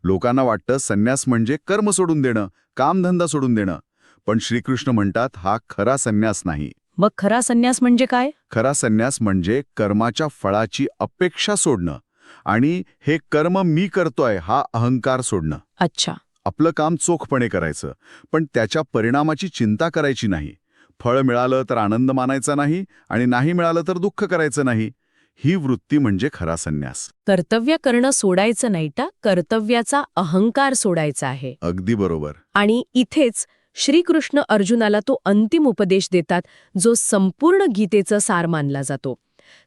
लोकांना वाटतं संन्यास म्हणजे कर्म सोडून देणं, कामधंदा सोडून देणं. पण श्रीकृष्ण म्हणतात हा खरा संन्यास नाही. मग खरा संन्यास म्हणजे काय? खरा संन्यास म्हणजे कर्माच्या फळाची अपेक्षा सोडणं आणि हे कर्म मी करतोय हा अहंकार सोडणं. अच्छा. आपलं काम चोखपणे करायचं, पण त्याच्या परिणामाची चिंता करायची नाही. फळ मिळालं तर आनंद मानायचा नाही आणि नाही मिळालं तर दुःख करायचं नाही. ही वृत्ती म्हणजे खरा संन्यास. कर्तव्य करणं सोडायचं नाही का, कर्तव्याचा अहंकार सोडायचा आहे. अगदी बरोबर. आणि इथेच श्रीकृष्ण अर्जुनाला तो अंतिम उपदेश देतात जो संपूर्ण गीतेचं सार मानला जातो.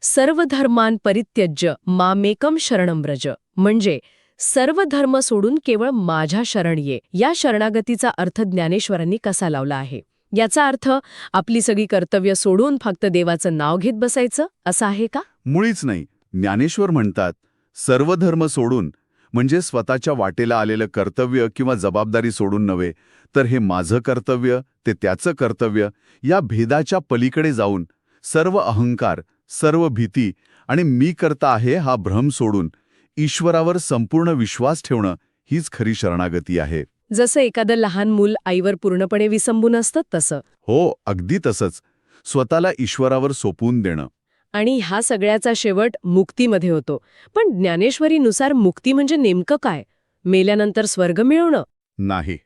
सर्व धर्मान् परित्यज्य मामेकम शरणं व्रज. म्हणजे सर्व धर्म सोडून केवळ माझ्या शरण ये. या शरणागतीचा अर्थ ज्ञानेश्वरांनी कसा लावला आहे? याचा अर्थ आपली सगळी कर्तव्य सोडून फक्त देवाचं नाव घेत बसायचं असं आहे का? मुळीच नाही. ज्ञानेश्वर म्हणतात सर्व धर्म सोडून म्हणजे स्वतःच्या वाटेला आलेलं कर्तव्य किंवा जबाबदारी सोडून नव्हे, तर हे माझं कर्तव्य, ते त्याचं कर्तव्य या भेदाच्या पलीकडे जाऊन सर्व अहंकार, सर्व भीती आणि मी करता आहे हा भ्रम सोडून ईश्वरावर संपूर्ण विश्वास ठेवणं हीच खरी शरणागती आहे. जसं एखादं लहान मूल आईवर पूर्णपणे विसंबून असतं तसं. हो, अगदी तसंच. स्वतःला ईश्वरावर सोपवून देणं. आणि हा सगळ्याचा शेवट मुक्तीमध्ये होतो. पण ज्ञानेश्वरीनुसार मुक्ती म्हणजे नेमकं काय? मेल्यानंतर स्वर्ग मिळवणं? नाही.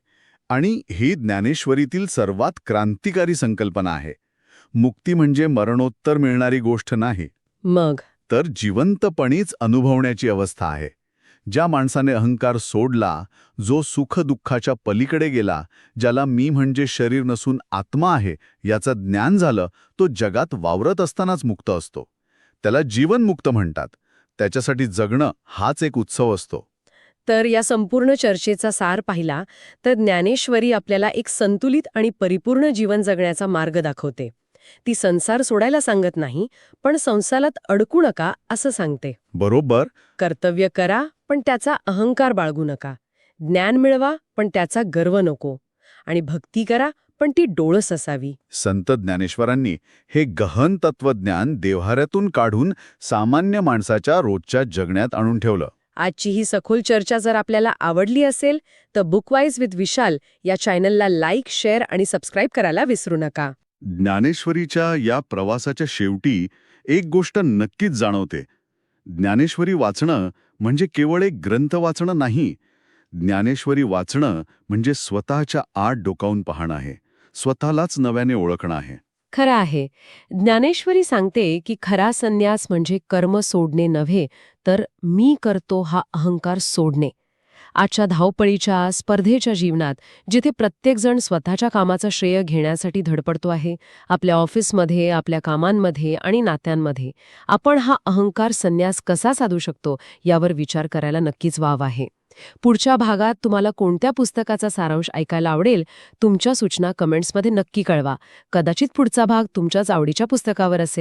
आणि ही ज्ञानेश्वरीतील सर्वात क्रांतिकारी संकल्पना आहे. मुक्ती म्हणजे मरणोत्तर मिळणारी गोष्ट नाही, मग तर जिवंतपणीच अनुभवण्याची अवस्था आहे. ज्या माणसाने अहंकार सोडला, जो सुख-दुःखाच्या पलीकडे गेला, ज्याला मी म्हणजे शरीर नसून आत्मा आहे याचं ज्ञान झालं, तो जगात वावरत असतानाच मुक्त असतो. त्याला जीवनमुक्त म्हणतात. त्याच्यासाठी जगणं हाच एक उत्सव असतो. तर या संपूर्ण चर्चेचा सार पाहिला तर ज्ञानेश्वरी आपल्याला एक संतुलित आणि परिपूर्ण जीवन जगण्याचा मार्ग दाखवते. ती संसार सोडायला सांगत नाही, पण संसारात अडकू नका असं सांगते. बरोबर. कर्तव्य करा, पण त्याचा अहंकार बाळगू नका. ज्ञान मिळवा, पण त्याचा गर्व नको. आणि भक्ती करा, पण ती डोळस असावी. संत ज्ञानेश्वरांनी हे गहन तत्वज्ञान देव्हाऱ्यातून काढून सामान्य माणसाच्या रोजच्या जगण्यात आणून ठेवलं. आजची ही सखोल चर्चा जर आपल्याला आवडली असेल तर बुकवाईज विथ विशाल या चॅनलला लाईक, शेअर आणि सबस्क्राईब करायला विसरू नका. ज्ञानेश्वरीच्या या प्रवासाच्या शेवटी एक गोष्ट नक्कीच जाणवते. ज्ञानेश्वरी वाचणं म्हणजे केवळ एक ग्रंथ वाचणं नाही. ज्ञानेश्वरी वाचणं म्हणजे स्वतःच्या आत डोकावून पाहणं आहे, स्वतःलाच नव्याने ओळखणं आहे. खरं आहे. ज्ञानेश्वरी सांगते की खरा संन्यास म्हणजे कर्म सोडणे नव्हे, तर मी करतो हा अहंकार सोडणे. आजच्या धावपळीच्या, स्पर्धेच्या जीवनात जिथे प्रत्येकजण स्वतःच्या कामाचं श्रेय घेण्यासाठी धडपडतो आहे, आपल्या ऑफिसमध्ये, आपल्या कामांमध्ये आणि नात्यांमध्ये, आपण हा अहंकार संन्यास कसा साधू शकतो यावर विचार करायला नक्कीच वाव आहे. पुढच्या भागात तुम्हाला कोणत्या पुस्तकाचा सारांश ऐकायला आवडेल? तुमच्या सूचना कमेंट्समध्ये नक्की कळवा. कदाचित पुढचा भाग तुमच्याच आवडीच्या पुस्तकावर असेल.